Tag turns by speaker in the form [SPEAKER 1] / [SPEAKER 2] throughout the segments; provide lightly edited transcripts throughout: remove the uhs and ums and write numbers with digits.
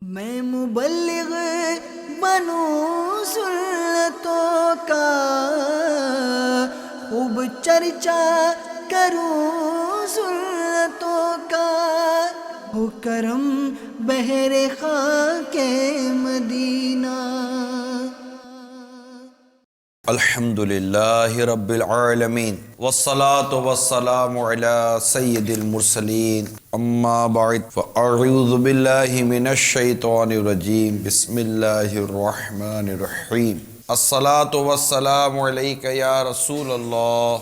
[SPEAKER 1] میں مبلغ بنوں سنتوں کا، خوب چرچا کروں سنتوں کا، ہو کرم بحر خاک مدینہ۔
[SPEAKER 2] الحمدللہ رب العالمین والصلاة والسلام علی سید المرسلین، اما بعد فاعوذ باللہ من الشیطان الرجیم، بسم اللہ الرحمن الرحیم۔ الصلاة والسلام علیک یا رسول اللہ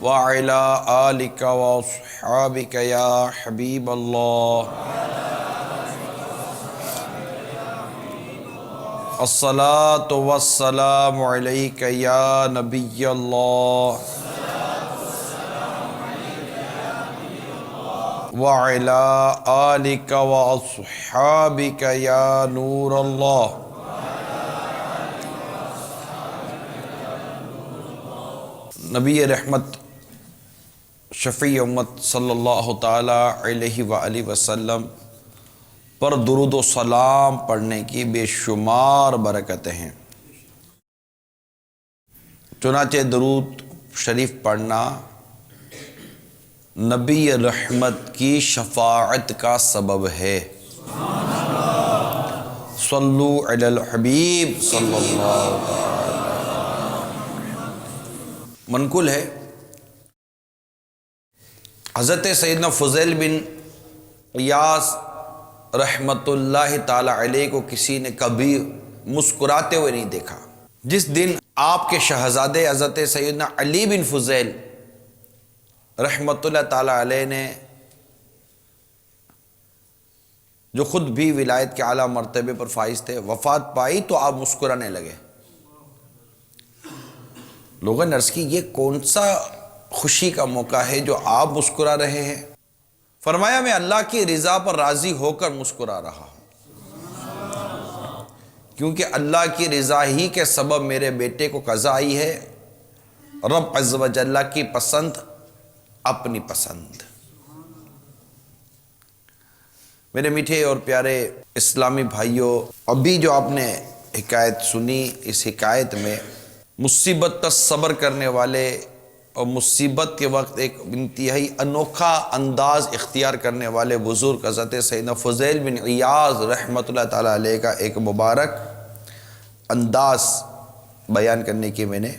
[SPEAKER 2] وعلی آلک واصحابک یا حبیب اللہ۔ الصلاة والسلام علیک یا نبی اللہ وعلی آلک واصحابک یا نور اللہ۔ نبی رحمت شفیع امت صلی اللہ تعالی علیہ وآلہ وسلم پر درود و سلام پڑھنے کی بے شمار برکتیں ہیں، چنانچہ درود شریف پڑھنا نبی رحمت کی شفاعت کا سبب ہے۔ صلو علی الحبیب صلی اللہ علیہ وسلم۔ منقول ہے حضرت سیدنا فضیل بن عیاض رحمت اللہ تعالی علیہ کو کسی نے کبھی مسکراتے ہوئے نہیں دیکھا۔ جس دن آپ کے شہزادے حضرت سیدنا علی بن فضیل رحمت اللہ تعالی علیہ نے، جو خود بھی ولایت کے اعلیٰ مرتبے پر فائز تھے، وفات پائی تو آپ مسکرانے لگے۔ لوگوں نے عرض کی یہ کون سا خوشی کا موقع ہے جو آپ مسکرا رہے ہیں؟ فرمایا میں اللہ کی رضا پر راضی ہو کر مسکرا رہا ہوں، کیونکہ اللہ کی رضا ہی کے سبب میرے بیٹے کو قضا آئی ہے، رب عز و جل کی پسند اپنی پسند۔ میرے میٹھے اور پیارے اسلامی بھائیوں، ابھی جو آپ نے حکایت سنی، اس حکایت میں مصیبت پر صبر کرنے والے اور مصیبت کے وقت ایک انتہائی انوکھا انداز اختیار کرنے والے بزرگ حضرت سیدنا فضیل بن عیاض رحمۃ اللہ تعالی علیہ کا ایک مبارک انداز بیان کرنے کی میں نے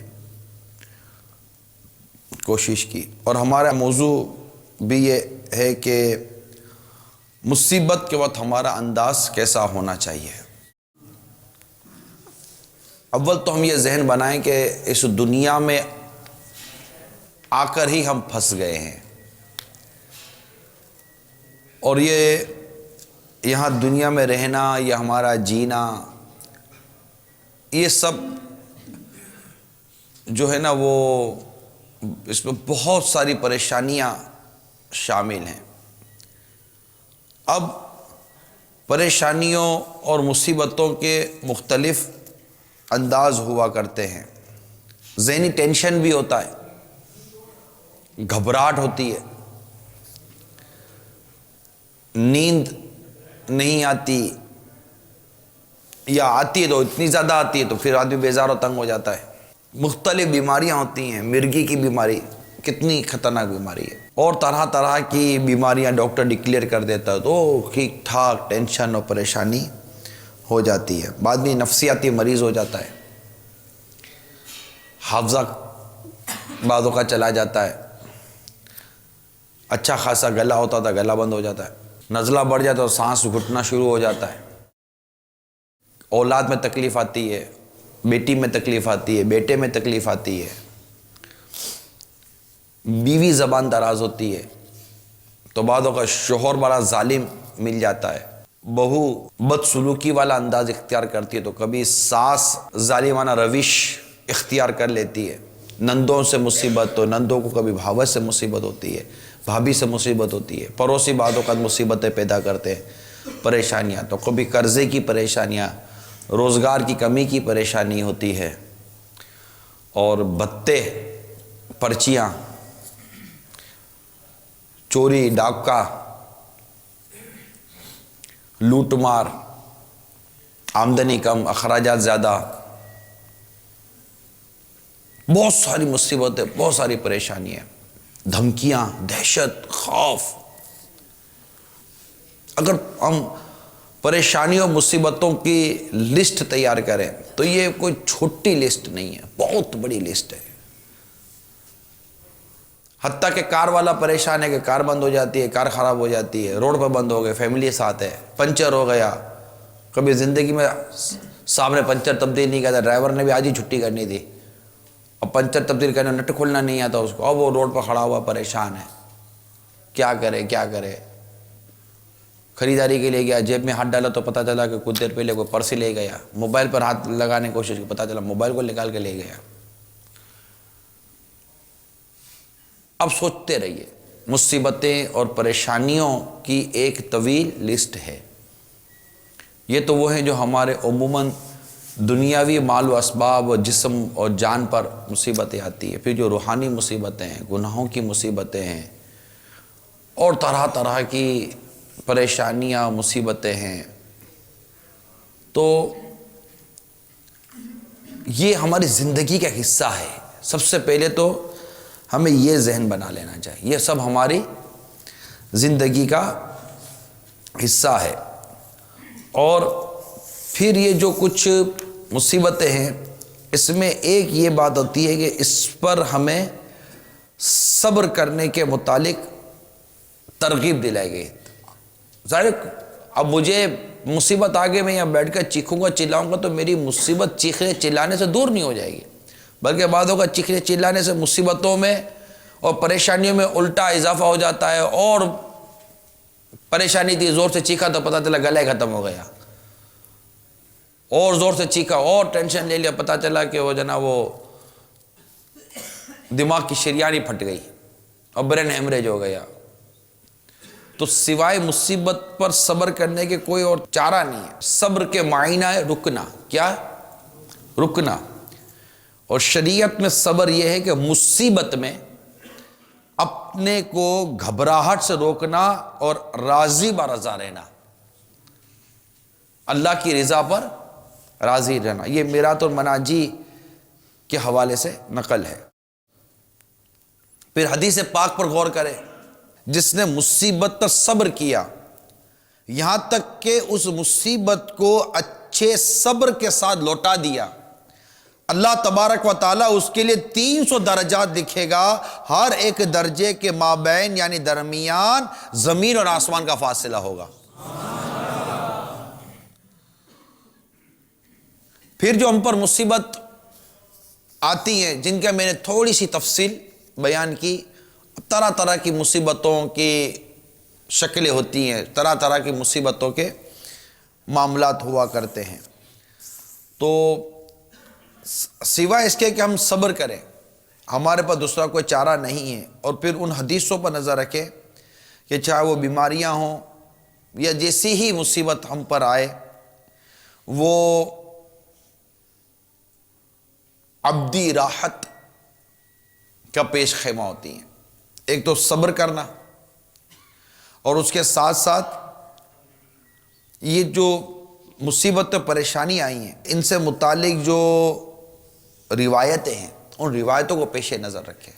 [SPEAKER 2] کوشش کی، اور ہمارا موضوع بھی یہ ہے کہ مصیبت کے وقت ہمارا انداز کیسا ہونا چاہیے۔ اول تو ہم یہ ذہن بنائیں کہ اس دنیا میں آ کر ہی ہم پھنس گئے ہیں، اور یہ یہاں دنیا میں رہنا، یہ ہمارا جینا، یہ سب جو ہے نا وہ اس میں بہت ساری پریشانیاں شامل ہیں۔ اب پریشانیوں اور مصیبتوں کے مختلف انداز ہوا کرتے ہیں۔ ذہنی ٹینشن بھی ہوتا ہے، گھبراہٹ ہوتی ہے، نیند نہیں آتی، یا آتی ہے تو اتنی زیادہ آتی ہے تو پھر آدمی بیزار و تنگ ہو جاتا ہے۔ مختلف بیماریاں ہوتی ہیں، مرگی کی بیماری کتنی خطرناک بیماری ہے، اور طرح طرح کی بیماریاں ڈاکٹر ڈکلیئر کر دیتا ہے تو ٹھیک ٹھاک ٹینشن اور پریشانی ہو جاتی ہے، بعد میں نفسیاتی مریض ہو جاتا ہے، حافظہ بعضوں کا چلا جاتا ہے، اچھا خاصا گلا ہوتا تھا گلا بند ہو جاتا ہے، نزلہ بڑھ جاتا ہے اور سانس گھٹنا شروع ہو جاتا ہے، اولاد میں تکلیف آتی ہے، بیٹی میں تکلیف آتی ہے، بیٹے میں تکلیف آتی ہے، بیوی زبان دراز ہوتی ہے تو بعضوں کا شوہر بڑا ظالم مل جاتا ہے، بہو بدسلوکی والا انداز اختیار کرتی ہے تو کبھی ساس ظالمانہ روش اختیار کر لیتی ہے، نندوں سے مصیبت تو نندوں کو کبھی بھاوت سے مصیبت ہوتی ہے، بھابھی سے مصیبت ہوتی ہے، پڑوسی بعض اوقات مصیبتیں پیدا کرتے ہیں، پریشانیاں تو کبھی قرضے کی پریشانیاں، روزگار کی کمی کی پریشانی ہوتی ہے، اور بھتے پرچیاں چوری ڈاکہ لوٹ مار، آمدنی کم، اخراجات زیادہ، بہت ساری مصیبتیں، بہت ساری پریشانیاں، دھمکیاں، دہشت، خوف۔ اگر ہم پریشانیوں مصیبتوں کی لسٹ تیار کریں تو یہ کوئی چھوٹی لسٹ نہیں ہے، بہت بڑی لسٹ ہے۔ حتیٰ کہ کار والا پریشان ہے کہ کار بند ہو جاتی ہے، کار خراب ہو جاتی ہے، روڈ پہ بند ہو گئے، فیملی ساتھ ہے، پنچر ہو گیا، کبھی زندگی میں سامنے پنچر تبدیل نہیں کرتا، ڈرائیور نے بھی آج ہی چھٹی کرنی تھی، اب پنچر تبدیل کرنے نٹ کھولنا نہیں آتا اس کو، اب وہ روڈ پہ کھڑا ہوا پریشان ہے، کیا کرے کیا کرے۔ خریداری کے لیے گیا، جیب میں ہاتھ ڈالا تو پتہ چلا کہ کچھ دیر پہلے کوئی پرس ہی لے گیا، موبائل پر ہاتھ لگانے کی کوشش کی، پتہ چلا موبائل کو نکال کے لے گیا۔ اب سوچتے رہیے، مصیبتیں اور پریشانیوں کی ایک طویل لسٹ ہے۔ یہ تو وہ ہیں جو ہمارے عموماً دنیاوی مال و اسباب و جسم اور جان پر مصیبتیں آتی ہیں، پھر جو روحانی مصیبتیں ہیں، گناہوں کی مصیبتیں ہیں، اور طرح طرح کی پریشانیاں مصیبتیں ہیں، تو یہ ہماری زندگی کا حصہ ہے۔ سب سے پہلے تو ہمیں یہ ذہن بنا لینا چاہیے، یہ سب ہماری زندگی کا حصہ ہے۔ اور پھر یہ جو کچھ مصیبتیں ہیں، اس میں ایک یہ بات ہوتی ہے کہ اس پر ہمیں صبر کرنے کے متعلق ترغیب دلائی گئی۔ ظاہر اب مجھے مصیبت آگے میں یہاں بیٹھ کر چیخوں گا چلاؤں گا تو میری مصیبت چیخنے چلانے سے دور نہیں ہو جائے گی، بلکہ بعد ہوگا چیخنے چلانے سے مصیبتوں میں اور پریشانیوں میں الٹا اضافہ ہو جاتا ہے، اور پریشانی تھی زور سے چیخا تو پتہ چلا گلا ہی ختم ہو گیا، اور زور سے چیخا اور ٹینشن لے لیا، پتہ چلا کہ وہ جناب وہ دماغ کی شریان ہی پھٹ گئی اور برین ہیمریج ہو گیا۔ تو سوائے مصیبت پر صبر کرنے کے کوئی اور چارہ نہیں ہے۔ صبر کے معنی ہے رکنا، کیا رکنا، اور شریعت میں صبر یہ ہے کہ مصیبت میں اپنے کو گھبراہٹ سے روکنا اور راضی برضا رہنا، اللہ کی رضا پر راضی رہنا۔ یہ میرات المناجی کے حوالے سے نقل ہے۔ پھر حدیث پاک پر غور کریں، جس نے مصیبت پر صبر کیا یہاں تک کہ اس مصیبت کو اچھے صبر کے ساتھ لوٹا دیا، اللہ تبارک و تعالیٰ اس کے لیے 300 درجات لکھے گا، ہر ایک درجے کے مابین یعنی درمیان زمین اور آسمان کا فاصلہ ہوگا۔ پھر جو ہم پر مصیبت آتی ہیں، جن کا میں نے تھوڑی سی تفصیل بیان کی، طرح طرح کی مصیبتوں کی شکلیں ہوتی ہیں، طرح طرح کی مصیبتوں کے معاملات ہوا کرتے ہیں۔ تو سوائے اس کے کہ ہم صبر کریں، ہمارے پاس دوسرا کوئی چارہ نہیں ہے۔ اور پھر ان حدیثوں پر نظر رکھیں کہ چاہے وہ بیماریاں ہوں یا جیسی ہی مصیبت ہم پر آئے، وہ ابدی راحت کا پیش خیمہ ہوتی ہیں۔ ایک تو صبر کرنا، اور اس کے ساتھ ساتھ یہ جو مصیبت پریشانی آئی ہیں، ان سے متعلق جو روایتیں ہیں، ان روایتوں کو پیش نظر رکھیں۔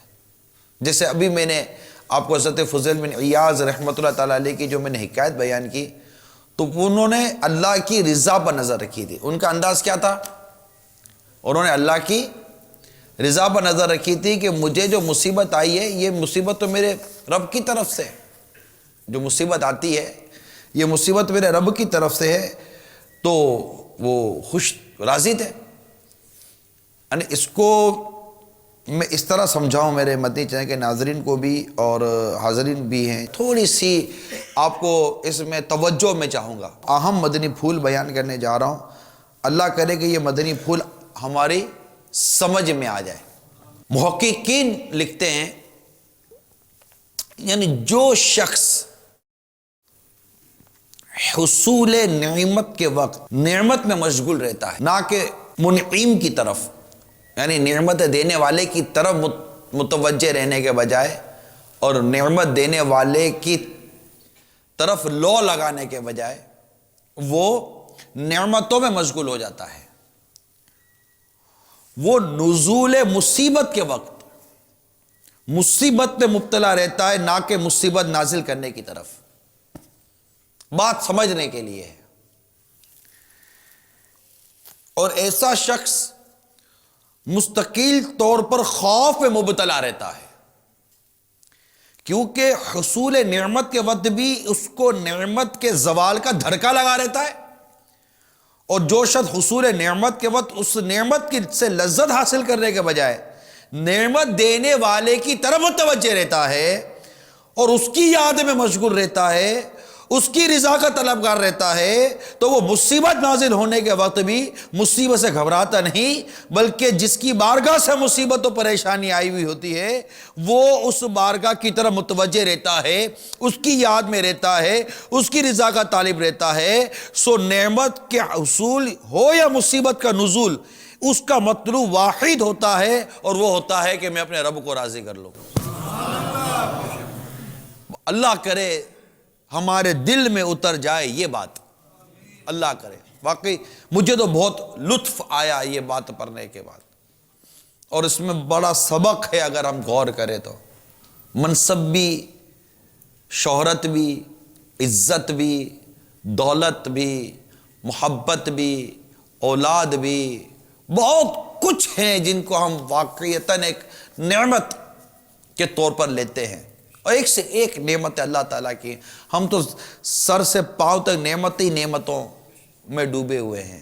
[SPEAKER 2] جیسے ابھی میں نے آپ کو حضرت فضیل بن عیاض رحمۃ اللہ تعالیٰ علیہ کی جو میں نے حکایت بیان کی، تو انہوں نے اللہ کی رضا پر نظر رکھی تھی۔ ان کا انداز کیا تھا؟ انہوں نے اللہ کی رضا پر نظر رکھی تھی کہ مجھے جو مصیبت آئی ہے، یہ مصیبت تو میرے رب کی طرف سے، جو مصیبت آتی ہے یہ مصیبت میرے رب کی طرف سے ہے، تو وہ خوش راضی تھے۔ یعنی اس کو میں اس طرح سمجھاؤں میرے مدنی چینل کے ناظرین کو بھی اور حاضرین بھی ہیں، تھوڑی سی آپ کو اس میں توجہ میں چاہوں گا، اہم مدنی پھول بیان کرنے جا رہا ہوں۔ اللہ کرے کہ یہ مدنی پھول ہماری سمجھ میں آ جائے۔ محققین لکھتے ہیں، یعنی جو شخص حصول نعمت کے وقت نعمت میں مشغول رہتا ہے، نہ کہ منعم کی طرف، یعنی نعمت دینے والے کی طرف متوجہ رہنے کے بجائے اور نعمت دینے والے کی طرف لو لگانے کے بجائے، وہ نعمتوں میں مشغول ہو جاتا ہے، وہ نزول مصیبت کے وقت مصیبت میں مبتلا رہتا ہے، نہ کہ مصیبت نازل کرنے کی طرف۔ بات سمجھنے کے لیے ہے۔ اور ایسا شخص مستقل طور پر خوف میں مبتلا رہتا ہے، کیونکہ حصول نعمت کے وقت بھی اس کو نعمت کے زوال کا دھڑکا لگا رہتا ہے، اور جو شخص حصول نعمت کے وقت اس نعمت کی سے لذت حاصل کرنے کے بجائے نعمت دینے والے کی طرف متوجہ رہتا ہے اور اس کی یاد میں مشغول رہتا ہے، اس کی رضا کا طلبگار رہتا ہے، تو وہ مصیبت نازل ہونے کے وقت بھی مصیبت سے گھبراتا نہیں، بلکہ جس کی بارگاہ سے مصیبت و پریشانی آئی ہوئی ہوتی ہے وہ اس بارگاہ کی طرف متوجہ رہتا ہے، اس کی یاد میں رہتا ہے، اس کی رضا کا طالب رہتا ہے۔ سو نعمت کے حصول ہو یا مصیبت کا نزول، اس کا مطلوب واحد ہوتا ہے، اور وہ ہوتا ہے کہ میں اپنے رب کو راضی کر لوں۔ اللہ کرے ہمارے دل میں اتر جائے یہ بات، اللہ کرے۔ واقعی مجھے تو بہت لطف آیا یہ بات پڑھنے کے بعد، اور اس میں بڑا سبق ہے اگر ہم غور کریں تو۔ منصب بھی، شہرت بھی، عزت بھی، دولت بھی، محبت بھی، اولاد بھی، بہت کچھ ہیں جن کو ہم واقعیتاً ایک نعمت کے طور پر لیتے ہیں، اور ایک سے ایک نعمت اللہ تعالیٰ کی۔ ہم تو سر سے پاؤں تک نعمت ہی نعمتوں میں ڈوبے ہوئے ہیں،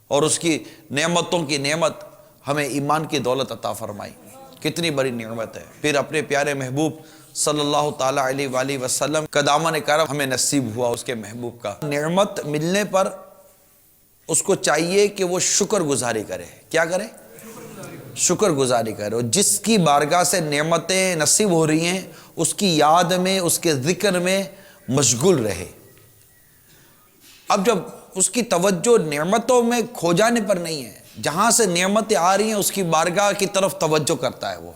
[SPEAKER 2] اور اس کی نعمتوں کی نعمت ہمیں ایمان کی دولت عطا فرمائی، کتنی بڑی نعمت ہے۔ پھر اپنے پیارے محبوب صلی اللہ تعالیٰ علیہ وآلہ وسلم کا دامن کرم ہمیں نصیب ہوا اس کے محبوب کا۔ نعمت ملنے پر اس کو چاہیے کہ وہ شکر گزاری کرے۔ کیا کرے؟ شکر گزاری کرے، اور جس کی بارگاہ سے نعمتیں نصیب ہو رہی ہیں اس کی یاد میں، اس کے ذکر میں مشغول رہے۔ اب جب اس کی توجہ نعمتوں میں کھو جانے پر نہیں ہے، جہاں سے نعمتیں آ رہی ہیں اس کی بارگاہ کی طرف توجہ کرتا ہے، وہ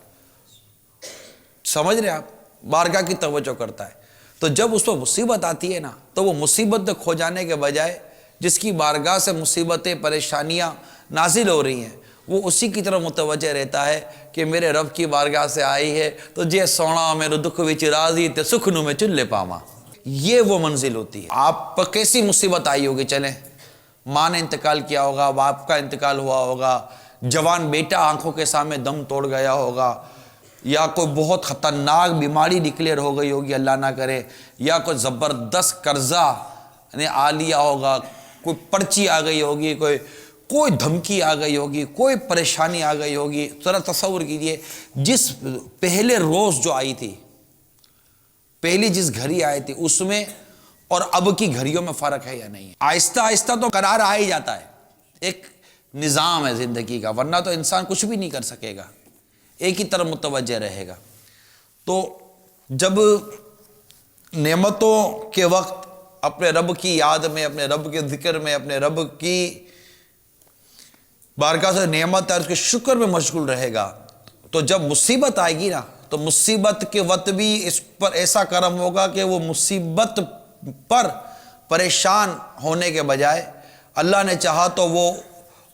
[SPEAKER 2] سمجھ رہے ہیں آپ، بارگاہ کی توجہ کرتا ہے۔ تو جب اس پر مصیبت آتی ہے نا، تو وہ مصیبت میں کھو جانے کے بجائے جس کی بارگاہ سے مصیبتیں، پریشانیاں نازل ہو رہی ہیں، وہ اسی کی طرف متوجہ رہتا ہے کہ میرے رب کی بارگاہ سے آئی ہے تو جے سونا میرے دکھ وچ راضی تے سکھ نو میں چلے پاواں۔ یہ وہ منزل ہوتی ہے۔ آپ پر کیسی مصیبت آئی ہوگی، چلیں ماں نے انتقال کیا ہوگا، باپ کا انتقال ہوا ہوگا، جوان بیٹا آنکھوں کے سامنے دم توڑ گیا ہوگا، یا کوئی بہت خطرناک بیماری ڈکلیئر ہو گئی ہوگی اللہ نہ کرے، یا کوئی زبردست قرضہ آ لیا ہوگا، کوئی پرچی آ گئی ہوگی، کوئی دھمکی آ گئی ہوگی، کوئی پریشانی آ گئی ہوگی۔ ذرا تصور کیجئے، جس پہلے روز جو آئی تھی، پہلی جس گھڑی آئی تھی، اس میں اور اب کی گھڑیوں میں فرق ہے یا نہیں؟ آہستہ آہستہ تو قرار آ ہی جاتا ہے، ایک نظام ہے زندگی کا، ورنہ تو انسان کچھ بھی نہیں کر سکے گا، ایک ہی طرف متوجہ رہے گا۔ تو جب نعمتوں کے وقت اپنے رب کی یاد میں، اپنے رب کے ذکر میں، اپنے رب کی بارگاہ سے نعمت ہے اس کے شکر میں مشغول رہے گا، تو جب مصیبت آئے گی نا، تو مصیبت کے وقت بھی اس پر ایسا کرم ہوگا کہ وہ مصیبت پر پریشان ہونے کے بجائے اللہ نے چاہا تو وہ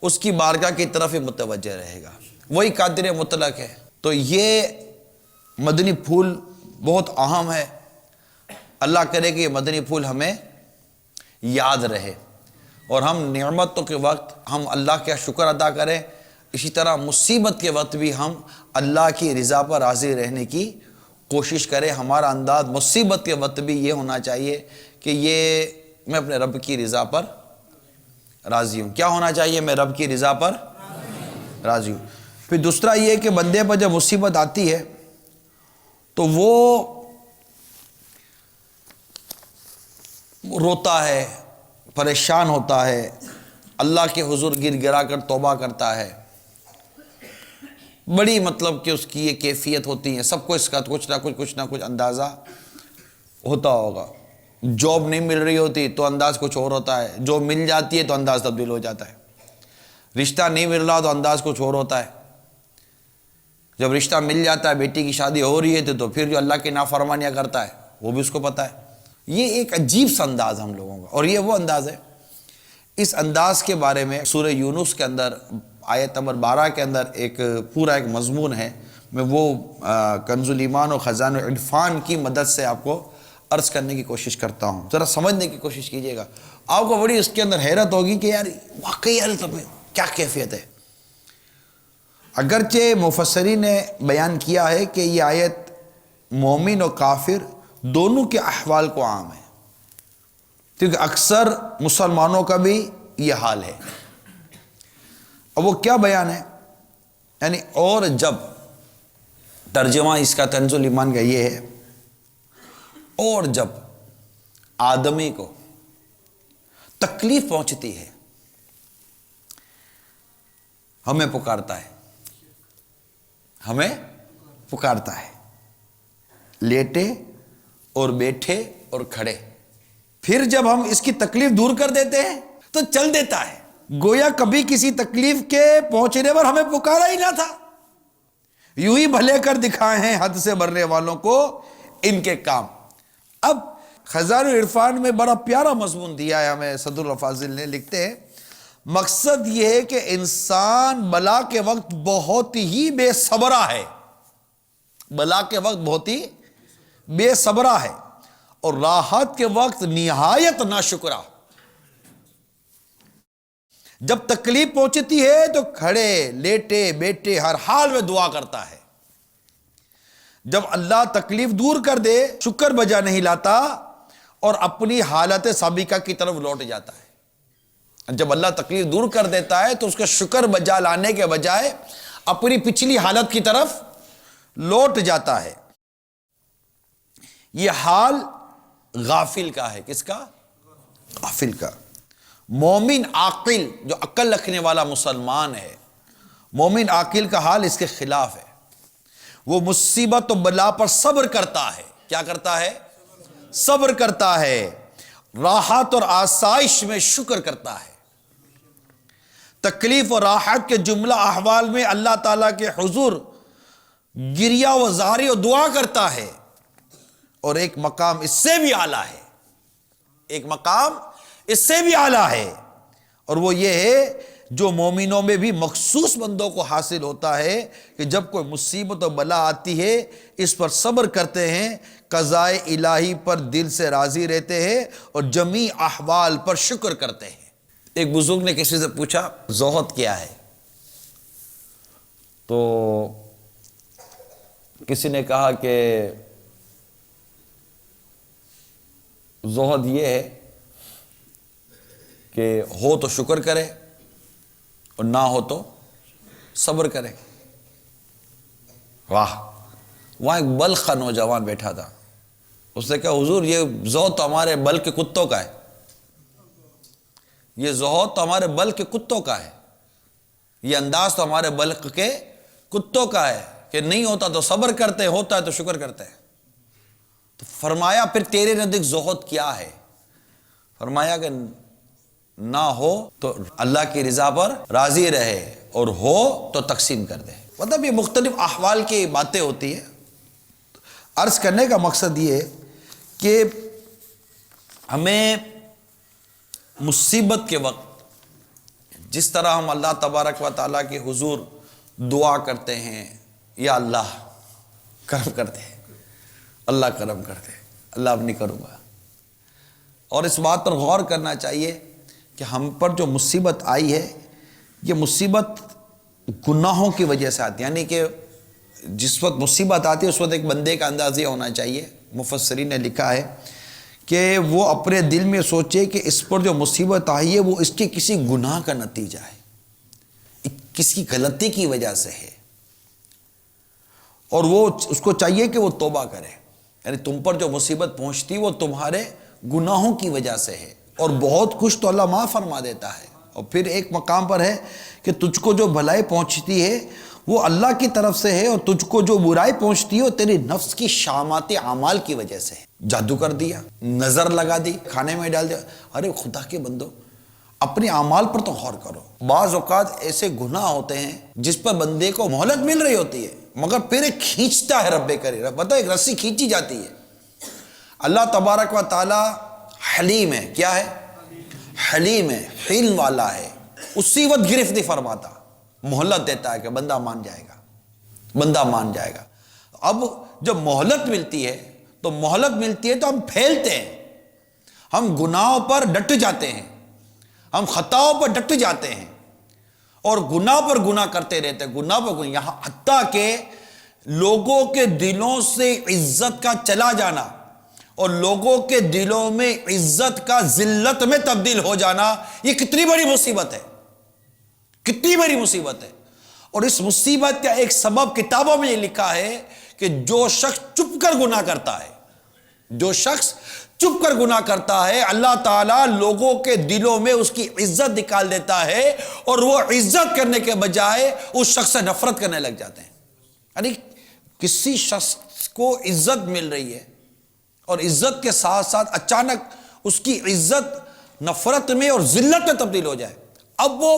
[SPEAKER 2] اس کی بارگاہ کی طرف ہی متوجہ رہے گا۔ وہی قادر مطلق ہے۔ تو یہ مدنی پھول بہت اہم ہے، اللہ کرے کہ یہ مدنی پھول ہمیں یاد رہے، اور ہم نعمتوں کے وقت ہم اللہ کا شکر ادا کریں، اسی طرح مصیبت کے وقت بھی ہم اللہ کی رضا پر راضی رہنے کی کوشش کریں۔ ہمارا انداز مصیبت کے وقت بھی یہ ہونا چاہیے کہ یہ میں اپنے رب کی رضا پر راضی ہوں۔ کیا ہونا چاہیے؟ میں رب کی رضا پر راضی ہوں۔ پھر دوسرا یہ کہ بندے پر جب مصیبت آتی ہے تو وہ روتا ہے، پریشان ہوتا ہے، اللہ کے حضور گر گرا کر توبہ کرتا ہے، بڑی مطلب کہ اس کی یہ کیفیت ہوتی ہے۔ سب کو اس کا کچھ نہ کچھ اندازہ ہوتا ہوگا۔ جاب نہیں مل رہی ہوتی تو انداز کچھ اور ہوتا ہے، جو مل جاتی ہے تو انداز تبدیل ہو جاتا ہے۔ رشتہ نہیں مل رہا تو انداز کچھ اور ہوتا ہے، جب رشتہ مل جاتا ہے، بیٹی کی شادی ہو رہی ہے تو پھر جو اللہ کی نافرمانیاں کرتا ہے وہ بھی اس کو پتہ ہے۔ یہ ایک عجیب سا انداز ہم لوگوں کا، اور یہ وہ انداز ہے اس انداز کے بارے میں سورہ یونس کے اندر آیت نمبر 12 کے اندر ایک پورا ایک مضمون ہے، میں وہ کنز الایمان و خزانہ العرفان کی مدد سے آپ کو عرض کرنے کی کوشش کرتا ہوں، ذرا سمجھنے کی کوشش کیجئے گا۔ آپ کو بڑی اس کے اندر حیرت ہوگی کہ یار واقعی کیا کیفیت ہے۔ اگرچہ مفسرین نے بیان کیا ہے کہ یہ آیت مومن و کافر دونوں کے احوال کو عام ہے، کیونکہ اکثر مسلمانوں کا بھی یہ حال ہے۔ اب وہ کیا بیان ہے؟ یعنی اور جب ترجمہ اس کا کنز الایمان کا یہ ہے، اور جب آدمی کو تکلیف پہنچتی ہے ہمیں پکارتا ہے، لیٹے اور بیٹھے اور کھڑے، پھر جب ہم اس کی تکلیف دور کر دیتے ہیں تو چل دیتا ہے، گویا کبھی کسی تکلیف کے پہنچنے پر ہمیں پکارا ہی نہ تھا۔ یوں ہی بھلے کر دکھائے ہیں حد سے بڑھنے والوں کو ان کے کام۔ اب خزانہ العرفان میں بڑا پیارا مضمون دیا ہے ہمیں صدر الفاضل نے، لکھتے ہیں مقصد یہ ہے کہ انسان بلا کے وقت بہت ہی بے صبرا ہے، بلا کے وقت بہت ہی بے صبرا ہے، اور راحت کے وقت نہایت ناشکرا۔ جب تکلیف پہنچتی ہے تو کھڑے لیٹے بیٹھے ہر حال میں دعا کرتا ہے، جب اللہ تکلیف دور کر دے شکر بجا نہیں لاتا اور اپنی حالت سابقہ کی طرف لوٹ جاتا ہے۔ جب اللہ تکلیف دور کر دیتا ہے تو اس کا شکر بجا لانے کے بجائے اپنی پچھلی حالت کی طرف لوٹ جاتا ہے۔ یہ حال غافل کا ہے، کس کا؟ غافل کا۔ مومن عاقل جو عقل رکھنے والا مسلمان ہے، مومن عاقل کا حال اس کے خلاف ہے۔ وہ مصیبت و بلا پر صبر کرتا ہے۔ کیا کرتا ہے؟ صبر کرتا ہے۔ راحت اور آسائش میں شکر کرتا ہے۔ تکلیف اور راحت کے جملہ احوال میں اللہ تعالیٰ کے حضور گریہ و زاری و دعا کرتا ہے۔ اور ایک مقام اس سے بھی اعلیٰ ہے، ایک مقام اس سے بھی اعلیٰ ہے، اور وہ یہ ہے جو مومنوں میں بھی مخصوص بندوں کو حاصل ہوتا ہے کہ جب کوئی مصیبت و بلا آتی ہے اس پر صبر کرتے ہیں، قضائے الہی پر دل سے راضی رہتے ہیں اور جمیع احوال پر شکر کرتے ہیں۔ ایک بزرگ نے کسی سے پوچھا زہد کیا ہے؟ تو کسی نے کہا کہ زہد یہ ہے کہ ہو تو شکر کرے اور نہ ہو تو صبر کرے۔ واہ! وہاں ایک بلخ کا نوجوان بیٹھا تھا، اس نے کہا حضور یہ زہد تو ہمارے بلخ کے کتوں کا ہے، یہ زہد تو ہمارے بلخ کے کتوں کا ہے، یہ انداز تو ہمارے بلخ کے کتوں کا ہے کہ نہیں ہوتا تو صبر کرتے، ہوتا ہے تو شکر کرتے ہیں۔ تو فرمایا پھر تیرے نزدیک زہد کیا ہے؟ فرمایا کہ نہ ہو تو اللہ کی رضا پر راضی رہے اور ہو تو تقسیم کر دے۔ مطلب یہ مختلف احوال کی باتیں ہوتی ہیں۔ عرض کرنے کا مقصد یہ ہے کہ ہمیں مصیبت کے وقت جس طرح ہم اللہ تبارک و تعالیٰ کے حضور دعا کرتے ہیں، یا اللہ کرم کرتے ہیں، اللہ کرم کرتے ہیں، اللہ اب نہیں کروں گا، اور اس بات پر غور کرنا چاہیے کہ ہم پر جو مصیبت آئی ہے یہ مصیبت گناہوں کی وجہ سے آتی ہے، یعنی کہ جس وقت مصیبت آتی ہے اس وقت ایک بندے کا انداز یہ ہونا چاہیے، مفسرین نے لکھا ہے کہ وہ اپنے دل میں سوچے کہ اس پر جو مصیبت آئی ہے وہ اس کے کسی گناہ کا نتیجہ ہے، کسی غلطی کی وجہ سے ہے، اور وہ اس کو چاہیے کہ وہ توبہ کرے۔ یعنی تم پر جو مصیبت پہنچتی وہ تمہارے گناہوں کی وجہ سے ہے، اور بہت کچھ تو اللہ معاف فرما دیتا ہے۔ اور پھر ایک مقام پر ہے کہ تجھ کو جو بھلائی پہنچتی ہے وہ اللہ کی طرف سے ہے، اور تجھ کو جو برائی پہنچتی ہے وہ تیری نفس کی شامات اعمال کی وجہ سے ہے۔ جادو کر دیا، نظر لگا دی، کھانے میں ڈال دیا، ارے خدا کے بندو اپنے اعمال پر تو غور کرو۔ بعض اوقات ایسے گناہ ہوتے ہیں جس پر بندے کو مہلت مل رہی ہوتی ہے مگر پھر ایک کھینچتا ہے رب کریم، پتہ ہے ایک رسی کھینچی جاتی ہے۔ اللہ تبارک و تعالی حلیم ہے، کیا ہے؟ حلیم ہے، حلم والا ہے، اسی وقت گرفت نہیں فرماتا، مہلت دیتا ہے کہ بندہ مان جائے گا، بندہ مان جائے گا۔ اب جب مہلت ملتی ہے تو ہم پھیلتے ہیں، ہم گناہوں پر ڈٹ جاتے ہیں، ہم خطاؤں پر ڈٹ جاتے ہیں اور گناہ پر گناہ کرتے رہتے ہیں، گناہ پر گناہ، یہاں حتیٰ کہ لوگوں کے دلوں سے عزت کا چلا جانا اور لوگوں کے دلوں میں عزت کا ذلت میں تبدیل ہو جانا، یہ کتنی بڑی مصیبت ہے، کتنی بڑی مصیبت ہے۔ اور اس مصیبت کا ایک سبب کتابوں میں یہ لکھا ہے کہ جو شخص چپ کر گناہ کرتا ہے، جو شخص چپ کر گناہ کرتا ہے، اللہ تعالیٰ لوگوں کے دلوں میں اس کی عزت نکال دیتا ہے اور وہ عزت کرنے کے بجائے اس شخص سے نفرت کرنے لگ جاتے ہیں۔ یعنی کسی شخص کو عزت مل رہی ہے اور عزت کے ساتھ ساتھ اچانک اس کی عزت نفرت میں اور ذلت میں تبدیل ہو جائے، اب وہ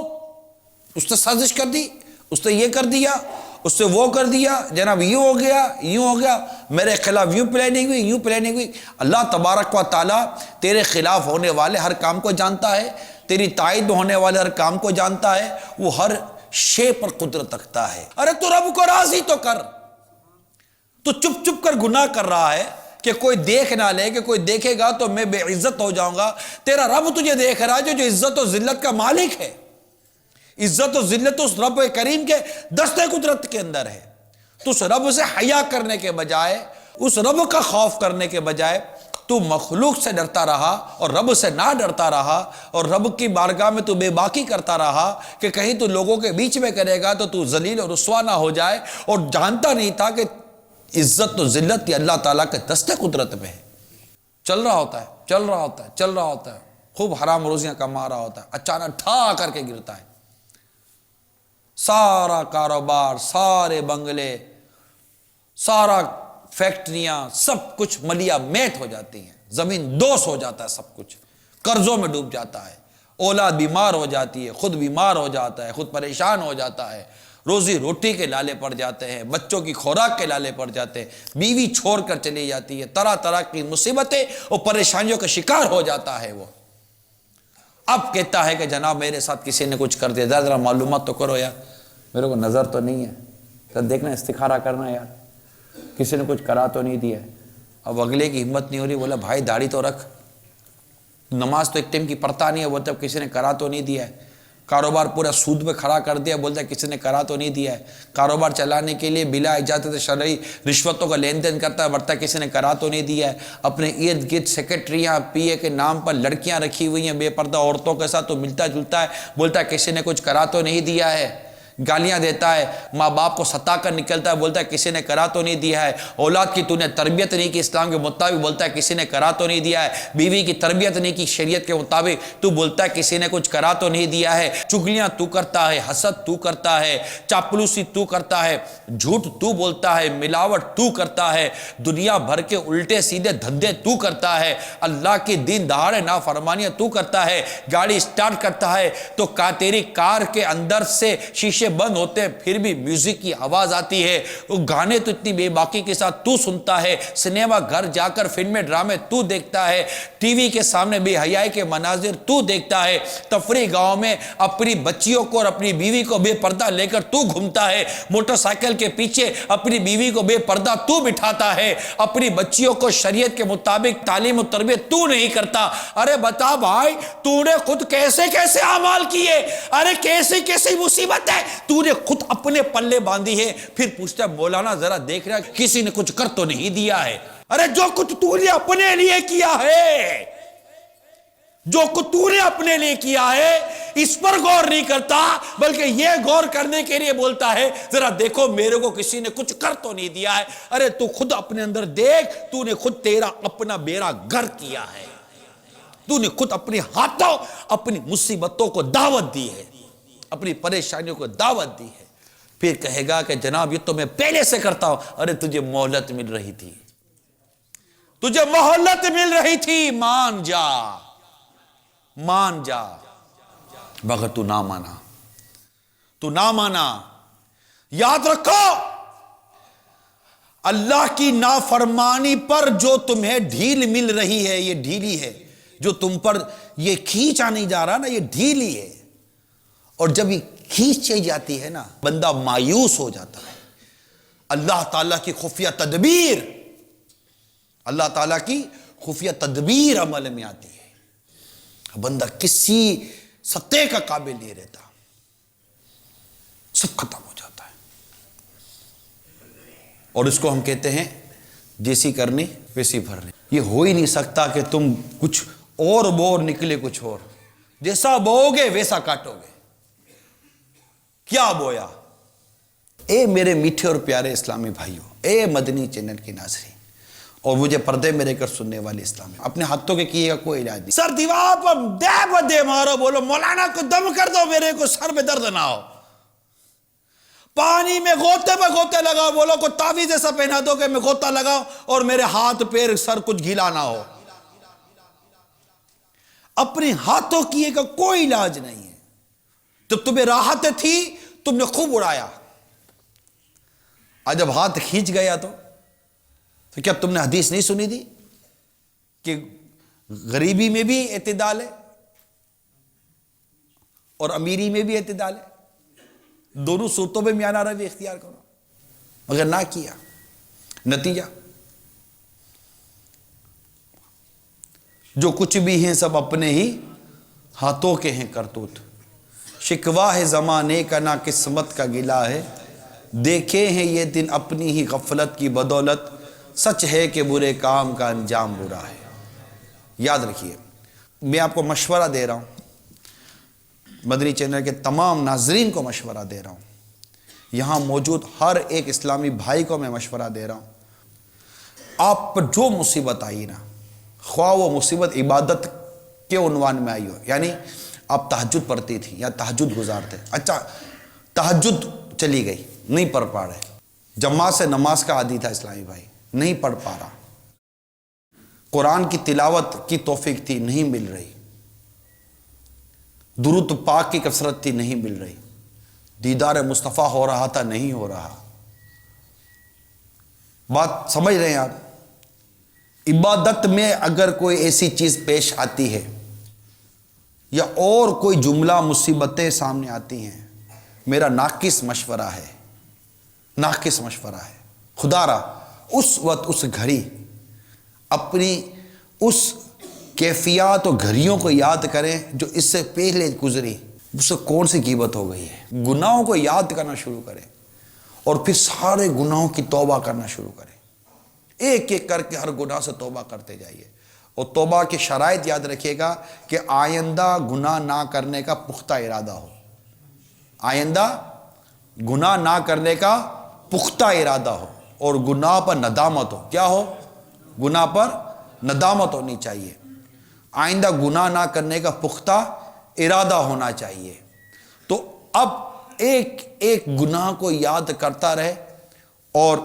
[SPEAKER 2] اس نے سازش کر دی، اس نے یہ کر دیا، اس سے وہ کر دیا، جناب یوں ہو گیا، میرے خلاف یوں پلاننگ ہوئی۔ اللہ تبارک و تعالیٰ تیرے خلاف ہونے والے ہر کام کو جانتا ہے، تیری تائید میں ہونے والے ہر کام کو جانتا ہے، وہ ہر شے پر قدرت رکھتا ہے۔ ارے تو رب کو راضی تو کر، تو چپ چپ کر گناہ کر رہا ہے کہ کوئی دیکھ نہ لے، کہ کوئی دیکھے گا تو میں بے عزت ہو جاؤں گا۔ تیرا رب تجھے دیکھ رہا ہے جو عزت و ذلت کا مالک ہے، عزت و ذلت اس رب کریم کے دستے قدرت کے اندر ہے۔ تو اس رب سے حیا کرنے کے بجائے، اس رب کا خوف کرنے کے بجائے تو مخلوق سے ڈرتا رہا اور رب سے نہ ڈرتا رہا اور رب کی بارگاہ میں تو بے باکی کرتا رہا کہ کہیں تو لوگوں کے بیچ میں کرے گا تو ذلیل اور رسوا نہ ہو جائے، اور جانتا نہیں تھا کہ عزت و ذلت کی اللہ تعالیٰ کے دستے قدرت میں ہے۔ چل رہا ہوتا ہے، خوب حرام روزیاں کما رہا ہوتا ہے، اچانک ٹھا کر کے گرتا ہے، سارا کاروبار، سارے بنگلے، سارا فیکٹریاں، سب کچھ ملیا میٹ ہو جاتی ہیں، زمین دوس ہو جاتا ہے، سب کچھ قرضوں میں ڈوب جاتا ہے، اولاد بیمار ہو جاتی ہے، خود بیمار ہو جاتا ہے، خود پریشان ہو جاتا ہے، روزی روٹی کے لالے پڑ جاتے ہیں، بچوں کی خوراک کے لالے پڑ جاتے ہیں، بیوی چھوڑ کر چلی جاتی ہے، طرح طرح کی مصیبتیں اور پریشانیوں کا شکار ہو جاتا ہے۔ وہ اب کہتا ہے کہ جناب میرے ساتھ کسی نے کچھ کر دیا، ذرا معلومات تو کرو یار، میرے کو نظر تو نہیں ہے، تو دیکھنا استخارہ کرنا یار، کسی نے کچھ کرا تو نہیں دیا۔ اب اگلے کی ہمت نہیں ہو رہی، بولا بھائی داڑھی تو رکھ، نماز تو ایک ٹائم کی پڑھتا نہیں ہے، بولتا اب کسی نے کرا تو نہیں دیا ہے، کاروبار پورا سود پہ کھڑا کر دیا، بولتا ہے کسی نے کرا تو نہیں دیا ہے، کاروبار چلانے کے لیے بلا اجازت شرعی رشوتوں کا لین دین کرتا ہے، بڑھتا ہے کسی نے کرا تو نہیں دیا ہے، اپنے ارد گرد سیکرٹریاں پی اے کے نام پر لڑکیاں رکھی ہوئی ہیں بے پردہ عورتوں کے ساتھ، تو ملتا جلتا ہے، بولتا ہے کسی نے کچھ کرا تو نہیں دیا ہے، گالیاں دیتا ہے، ماں باپ کو ستا کر نکلتا ہے، بولتا ہے کسی نے کرا تو نہیں دیا ہے، اولاد کی تو نے تربیت نہیں کی اسلام کے مطابق، بولتا ہے کسی نے کرا تو نہیں دیا ہے، بیوی کی تربیت نہیں کی شریعت کے مطابق، تو بولتا ہے کسی نے کچھ کرا تو نہیں دیا ہے، چگلیاں تو کرتا ہے، حسد تو کرتا ہے، چاپلوسی تو کرتا ہے، جھوٹ تو بولتا ہے، ملاوٹ تو کرتا ہے، دنیا بھر کے الٹے سیدھے دھندے تو کرتا ہے، اللہ کی دین دہاڑے نافرمانیاں تو کرتا ہے، گاڑی سٹارٹ کرتا ہے تو تیری کار کے اندر سے شیشے بند ہوتے ہیں پھر بھی میوزک کی آواز آتی ہے، وہ گانے تو اتنی بے باکی کے ساتھ تو سنتا ہے، سنیما گھر جا کر فلمیں ڈرامے تو دیکھتا ہے، ٹی وی کے سامنے بے حیائی کے مناظر تو دیکھتا ہے، تفریح گاؤں میں اپنی بچیوں کو اور اپنی بیوی کو بے پردہ لے کر تو گھومتا ہے، موٹر سائیکل کے پیچھے اپنی بیوی کو بے پردہ تو بٹھاتا ہے، اپنی بچیوں کو شریعت کے مطابق تعلیم و تربیت تو نہیں کرتا۔ ارے بتا بھائی تو نے خود کیسے کیسے اعمال کیے، ارے کیسے کیسے مصیبت ہے تو نے خود اپنے پلے باندھی ہے، پھر پوچھتا ہے مولانا ذرا دیکھ رہا ہے کسی نے کچھ کر تو نہیں دیا ہے۔ ارے جو کچھ تو نے اپنے لیے کیا ہے، جو کچھ تو نے اپنے لیے کیا ہے اس پر غور نہیں کرتا، بلکہ یہ غور کرنے کے لیے بولتا ہے ذرا دیکھو میرے کو کسی نے کچھ کر تو نہیں دیا ہے۔ ارے تو خود اپنے اندر دیکھ، تو نے خود تیرا اپنا بیڑا گھر کیا ہے، تو نے خود اپنے ہاتھوں اپنی مصیبتوں کو دعوت دی ہے، اپنی پریشانیوں کو دعوت دی ہے، پھر کہے گا کہ جناب یہ تو میں پہلے سے کرتا ہوں۔ ارے تجھے مہلت مل رہی تھی، تجھے مہلت مل رہی تھی، مان جا مان جا، مگر تو نہ مانا، تو نہ مانا۔ یاد رکھو اللہ کی نافرمانی پر جو تمہیں ڈھیل مل رہی ہے یہ ڈھیلی ہے، جو تم پر یہ کھینچا نہیں جا رہا نا، یہ ڈھیلی ہے، اور جب یہ کھینچی جاتی ہے نا بندہ مایوس ہو جاتا ہے۔ اللہ تعالیٰ کی خفیہ تدبیر، اللہ تعالیٰ کی خفیہ تدبیر عمل میں آتی ہے، بندہ کسی سطح کا قابل نہیں رہتا، سب ختم ہو جاتا ہے۔ اور اس کو ہم کہتے ہیں جیسی کرنی ویسی بھرنی۔ یہ ہو ہی نہیں سکتا کہ تم کچھ اور بو اور نکلے کچھ اور، جیسا بو گے ویسا کاٹو گے۔ کیا بویا؟ اے میرے میٹھے اور پیارے اسلامی بھائیوں، اے مدنی چینل کے ناظرین، اور مجھے پردے میں رہ کر سننے والے اسلامی، اپنے ہاتھوں کے کیے گا کوئی علاج نہیں۔ سر دیوار پر دے بدے مارو، بولو مولانا کو دم کر دو، میرے کو سر میں درد نہ ہو۔ پانی میں غوطے پہ غوطے لگاؤ، بولو کو تعویذ ایسا پہنا دو کہ میں غوطہ لگاؤ اور میرے ہاتھ پیر سر کچھ گیلا نہ ہو۔ اپنے ہاتھوں کیے کا کوئی علاج نہیں ہے۔ جب تمہیں راحت تھی تم نے خوب اڑایا، آج جب ہاتھ کھینچ گیا تو کیا تم نے حدیث نہیں سنی تھی کہ غریبی میں بھی اعتدال ہے اور امیری میں بھی اعتدال ہے، دونوں صورتوں میں میانہ روی اختیار کرو، مگر نہ کیا، نتیجہ جو کچھ بھی ہیں سب اپنے ہی ہاتھوں کے ہیں کرتوت۔ شکوا ہے زمانے کا، نہ قسمت کا گلا ہے، دیکھے ہیں یہ دن اپنی ہی غفلت کی بدولت، سچ ہے کہ برے کام کا انجام برا ہے۔ یاد رکھیے، میں آپ کو مشورہ دے رہا ہوں، مدنی چینل کے تمام ناظرین کو مشورہ دے رہا ہوں، یہاں موجود ہر ایک اسلامی بھائی کو میں مشورہ دے رہا ہوں، آپ پر جو مصیبت آئی نا، خواہ وہ مصیبت عبادت کے عنوان میں آئی ہو، یعنی آپ تہجد پڑھتی تھی یا تہجد گزارتے، اچھا تہجد چلی گئی، نہیں پڑھ پا رہے، جماعت سے نماز کا عادی تھا اسلامی بھائی، نہیں پڑھ پا رہا، قرآن کی تلاوت کی توفیق تھی نہیں مل رہی، درود پاک کی کثرت تھی نہیں مل رہی، دیدار مصطفیٰ ہو رہا تھا نہیں ہو رہا۔ بات سمجھ رہے ہیں آپ؟ عبادت میں اگر کوئی ایسی چیز پیش آتی ہے یا اور کوئی جملہ مصیبتیں سامنے آتی ہیں، میرا ناقص مشورہ ہے، ناقص مشورہ ہے، خدا را اس وقت اس گھڑی اپنی اس کیفیات اور گھڑیوں کو یاد کریں جو اس سے پہلے گزری، اس سے کون سی غیبت ہو گئی ہے، گناہوں کو یاد کرنا شروع کریں اور پھر سارے گناہوں کی توبہ کرنا شروع کریں، ایک ایک کر کے ہر گناہ سے توبہ کرتے جائیے، اور توبہ کی شرائط یاد رکھیے گا کہ آئندہ گناہ نہ کرنے کا پختہ ارادہ ہو، آئندہ گناہ نہ کرنے کا پختہ ارادہ ہو، اور گناہ پر ندامت ہو، کیا ہو؟ گناہ پر ندامت ہونی چاہیے، آئندہ گناہ نہ کرنے کا پختہ ارادہ ہونا چاہیے۔ تو اب ایک ایک گناہ کو یاد کرتا رہے اور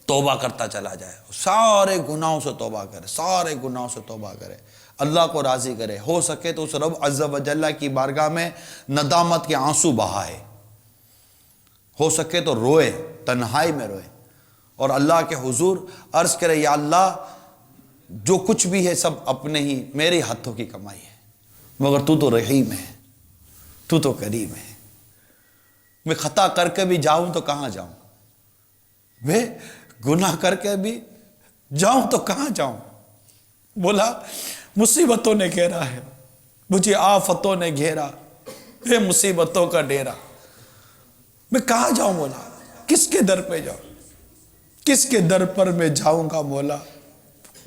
[SPEAKER 2] توبہ کرتا چلا جائے، سارے گناہوں سے توبہ کرے، سارے گناہوں سے توبہ کرے، اللہ کو راضی کرے، ہو سکے تو اس رب عز و جل کی بارگاہ میں ندامت کے آنسو بہائے، ہو سکے تو روئے، تنہائی میں روئے، اور اللہ کے حضور عرض کرے یا اللہ جو کچھ بھی ہے سب اپنے ہی میرے ہاتھوں کی کمائی ہے، مگر تو تو رحیم ہے، تو تو کریم ہے، میں خطا کر کے بھی جاؤں تو کہاں جاؤں، میں گناہ کر کے بھی جاؤں تو کہاں جاؤں، بولا مصیبتوں نے گھیرا ہے مجھے، آفتوں نے گھیرا اے مصیبتوں کا ڈیرا، میں کہاں جاؤں مولا، کس کے در پہ جاؤں، کس کے در پر میں جاؤں گا مولا،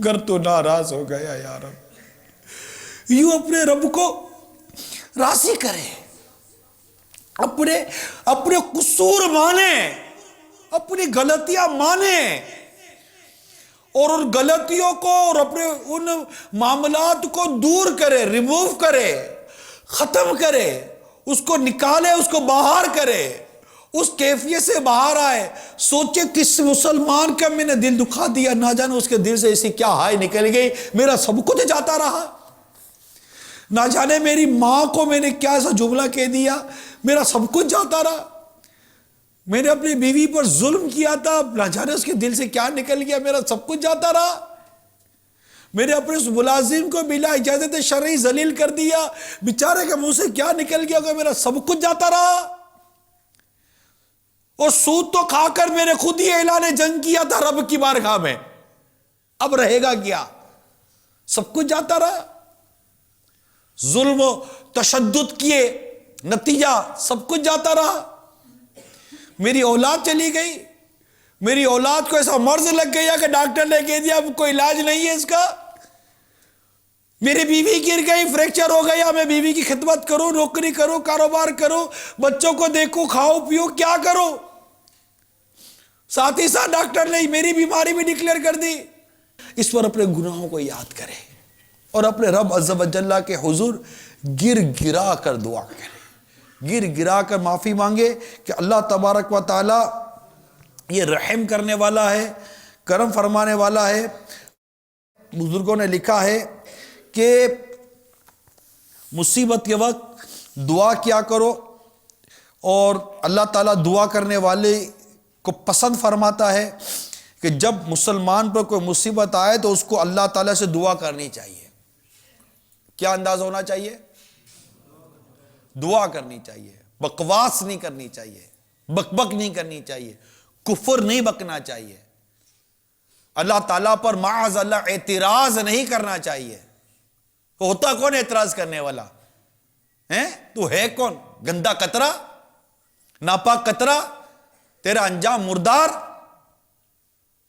[SPEAKER 2] گر تو ناراض ہو گیا یا رب۔ یوں اپنے رب کو راضی کرے، اپنے قصور مانے، اپنی غلطیاں مانے، اور ان غلطیوں کو اور اپنے ان معاملات کو دور کرے، ریموو کرے، ختم کرے، اس کو نکالے، اس کو باہر کرے، اس کیفیت سے باہر آئے۔ سوچے کس مسلمان کا میں نے دل دکھا دیا، نہ جانے اس کے دل سے ایسی کیا ہائے نکل گئی، میرا سب کچھ جاتا رہا، نہ جانے میری ماں کو میں نے کیا ایسا جملہ کہہ دیا، میرا سب کچھ جاتا رہا، میں نے اپنی بیوی پر ظلم کیا تھا، نہ جانے اس کے دل سے کیا نکل گیا، میرا سب کچھ جاتا رہا۔
[SPEAKER 3] میرے اپنے اس ملازم کو بلا اجازت شرعی ذلیل کر دیا، بیچارے کے منہ سے کیا نکل گیا کہ میرا سب کچھ جاتا رہا، اور سود تو کھا کر میں نے خود ہی اعلان جنگ کیا تھا رب کی بارگاہ میں، اب رہے گا کیا؟ سب کچھ جاتا رہا، ظلم و تشدد کیے، نتیجہ سب کچھ جاتا رہا، میری اولاد چلی گئی، میری اولاد کو ایسا مرض لگ گیا کہ ڈاکٹر نے کہہ دیا اب کوئی علاج نہیں ہے اس کا، میری بیوی گر گئی، فریکچر ہو گیا، میں بیوی کی خدمت کروں، نوکری کروں، کاروبار کروں، بچوں کو دیکھوں، کھاؤ پیو، کیا کروں؟ ساتھ ہی ساتھ ڈاکٹر نے میری بیماری بھی ڈکلیئر کر دی۔ اس پر اپنے گناہوں کو یاد کرے اور اپنے رب عز و جل کے حضور گر گرا کر دعا کرے، گر گرا کر معافی مانگے کہ اللہ تبارک و تعالی یہ رحم کرنے والا ہے، کرم فرمانے والا ہے۔ بزرگوں نے لکھا ہے کہ مصیبت کے وقت دعا کیا کرو، اور اللہ تعالیٰ دعا کرنے والے کو پسند فرماتا ہے کہ جب مسلمان پر کوئی مصیبت آئے تو اس کو اللہ تعالیٰ سے دعا کرنی چاہیے۔ کیا انداز ہونا چاہیے؟ دعا کرنی چاہیے، بکواس نہیں کرنی چاہیے، بک بک نہیں کرنی چاہیے، کفر نہیں بکنا چاہیے، اللہ تعالیٰ پر معاذ اللہ اعتراض نہیں کرنا چاہیے۔ ہوتا کون اعتراض کرنے والا ہے؟ تو ہے کون؟ گندا قطرہ، ناپاک قطرہ، تیرا انجام مردار،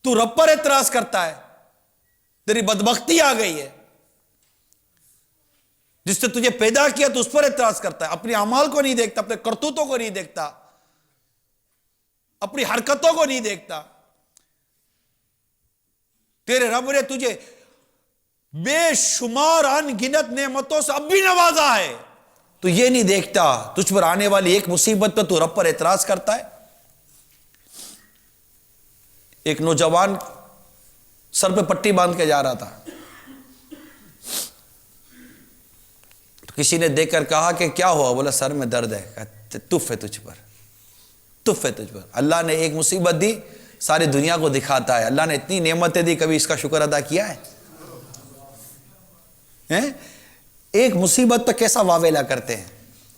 [SPEAKER 3] تو رب پر اعتراض کرتا ہے، تیری بدبختی آ گئی ہے، جس سے تجھے پیدا کیا تو اس پر اعتراض کرتا ہے، اپنی اعمال کو نہیں دیکھتا، اپنے کرتوتوں کو نہیں دیکھتا، اپنی حرکتوں کو نہیں دیکھتا۔ تیرے رب نے تجھے بے شمار ان گنت نعمتوں سے اب بھی نوازا ہے، تو یہ نہیں دیکھتا تجھ پر آنے والی ایک مصیبت پہ تو رب پر اعتراض کرتا ہے۔ ایک نوجوان سر پہ پٹی باندھ کے جا رہا تھا، تو کسی نے دیکھ کر کہا کہ کیا ہوا؟ بولا سر میں درد ہے۔ کہا تف ہے تجھ پر، تف ہے تجھ پر، اللہ نے ایک مصیبت دی ساری دنیا کو دکھاتا ہے، اللہ نے اتنی نعمتیں دی، کبھی اس کا شکر ادا کیا ہے؟ ایک مصیبت پر کیسا واویلا کرتے ہیں،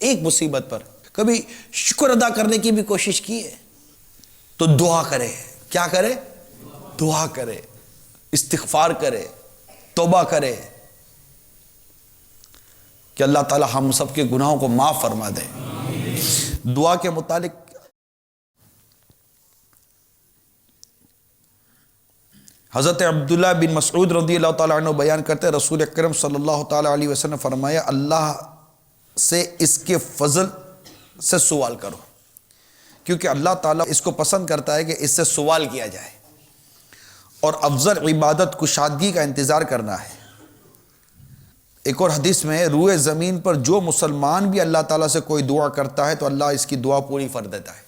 [SPEAKER 3] ایک مصیبت پر کبھی شکر ادا کرنے کی بھی کوشش کی ہے؟ تو دعا کرے، کیا کرے؟ دعا کرے، استغفار کرے، توبہ کرے کہ اللہ تعالی ہم سب کے گناہوں کو معاف فرما دے۔ دعا کے متعلق حضرت عبداللہ بن مسعود رضی اللہ تعالیٰ عنہ بیان کرتے ہیں، رسول اکرم صلی اللہ تعالیٰ علیہ وسلم نے فرمایا اللہ سے اس کے فضل سے سوال کرو، کیونکہ اللہ تعالیٰ اس کو پسند کرتا ہے کہ اس سے سوال کیا جائے، اور افضل عبادت کشادگی کا انتظار کرنا ہے۔ ایک اور حدیث میں ہے روئے زمین پر جو مسلمان بھی اللہ تعالیٰ سے کوئی دعا کرتا ہے تو اللہ اس کی دعا پوری کر دیتا ہے،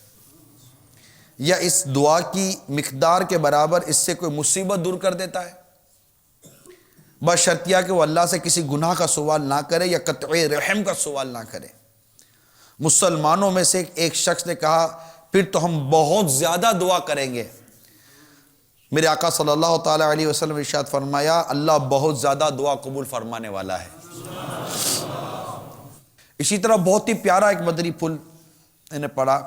[SPEAKER 3] یا اس دعا کی مقدار کے برابر اس سے کوئی مصیبت دور کر دیتا ہے، بشرطیہ کہ وہ اللہ سے کسی گناہ کا سوال نہ کرے یا قطع رحم کا سوال نہ کرے۔ مسلمانوں میں سے ایک شخص نے کہا پھر تو ہم بہت زیادہ دعا کریں گے۔ میرے آقا صلی اللہ تعالیٰ علیہ وسلم نے ارشاد فرمایا اللہ بہت زیادہ دعا قبول فرمانے والا ہے۔ اسی طرح بہت ہی پیارا ایک مدنی پھول میں نے پڑھا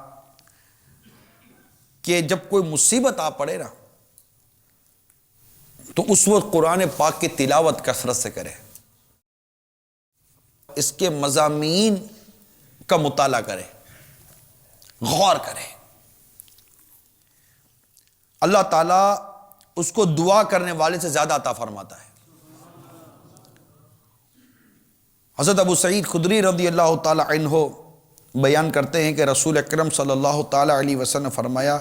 [SPEAKER 3] کہ جب کوئی مصیبت آ پڑے نا تو اس وقت قرآن پاک کی تلاوت کثرت سے کرے، اس کے مضامین کا مطالعہ کرے، غور کرے، اللہ تعالیٰ اس کو دعا کرنے والے سے زیادہ عطا فرماتا ہے۔ حضرت ابو سعید خدری رضی اللہ تعالی عنہ بیان کرتے ہیں کہ رسول اکرم صلی اللہ تعالی علیہ وسلم نے فرمایا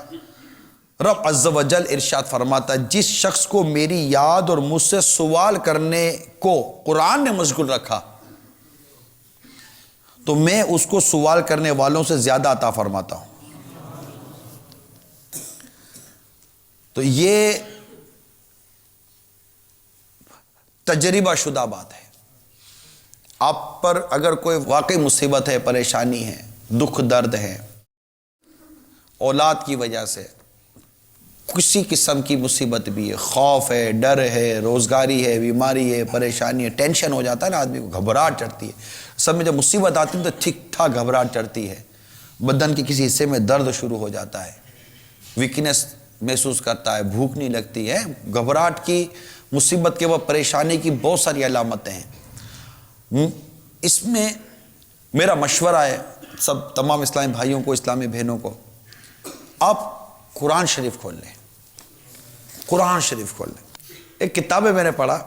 [SPEAKER 3] رب عز و جل ارشاد فرماتا ہے جس شخص کو میری یاد اور مجھ سے سوال کرنے کو قرآن نے مشغول رکھا تو میں اس کو سوال کرنے والوں سے زیادہ عطا فرماتا ہوں۔ تو یہ تجربہ شدہ بات ہے۔ آپ پر اگر کوئی واقعی مصیبت ہے، پریشانی ہے، دکھ درد ہے، اولاد کی وجہ سے، کسی قسم کی مصیبت بھی ہے، خوف ہے، ڈر ہے، روزگاری ہے، بیماری ہے، پریشانی ہے، ٹینشن ہو جاتا ہے نا آدمی کو، گھبراہٹ چڑھتی ہے، سب میں جب مصیبت آتی ہے تو ٹھیک ٹھاک گھبراہٹ چڑھتی ہے، بدن کے کسی حصے میں درد شروع ہو جاتا ہے، ویکنس محسوس کرتا ہے، بھوک نہیں لگتی ہے۔ گھبراہٹ کی، مصیبت کے وقت پریشانی کی بہت ساری علامتیں ہیں۔ اس میں میرا مشورہ ہے سب تمام اسلامی بھائیوں کو، اسلامی بہنوں کو، آپ قرآن شریف کھول لیں، قرآن شریف کھول لیں۔ ایک کتاب میں نے پڑھا،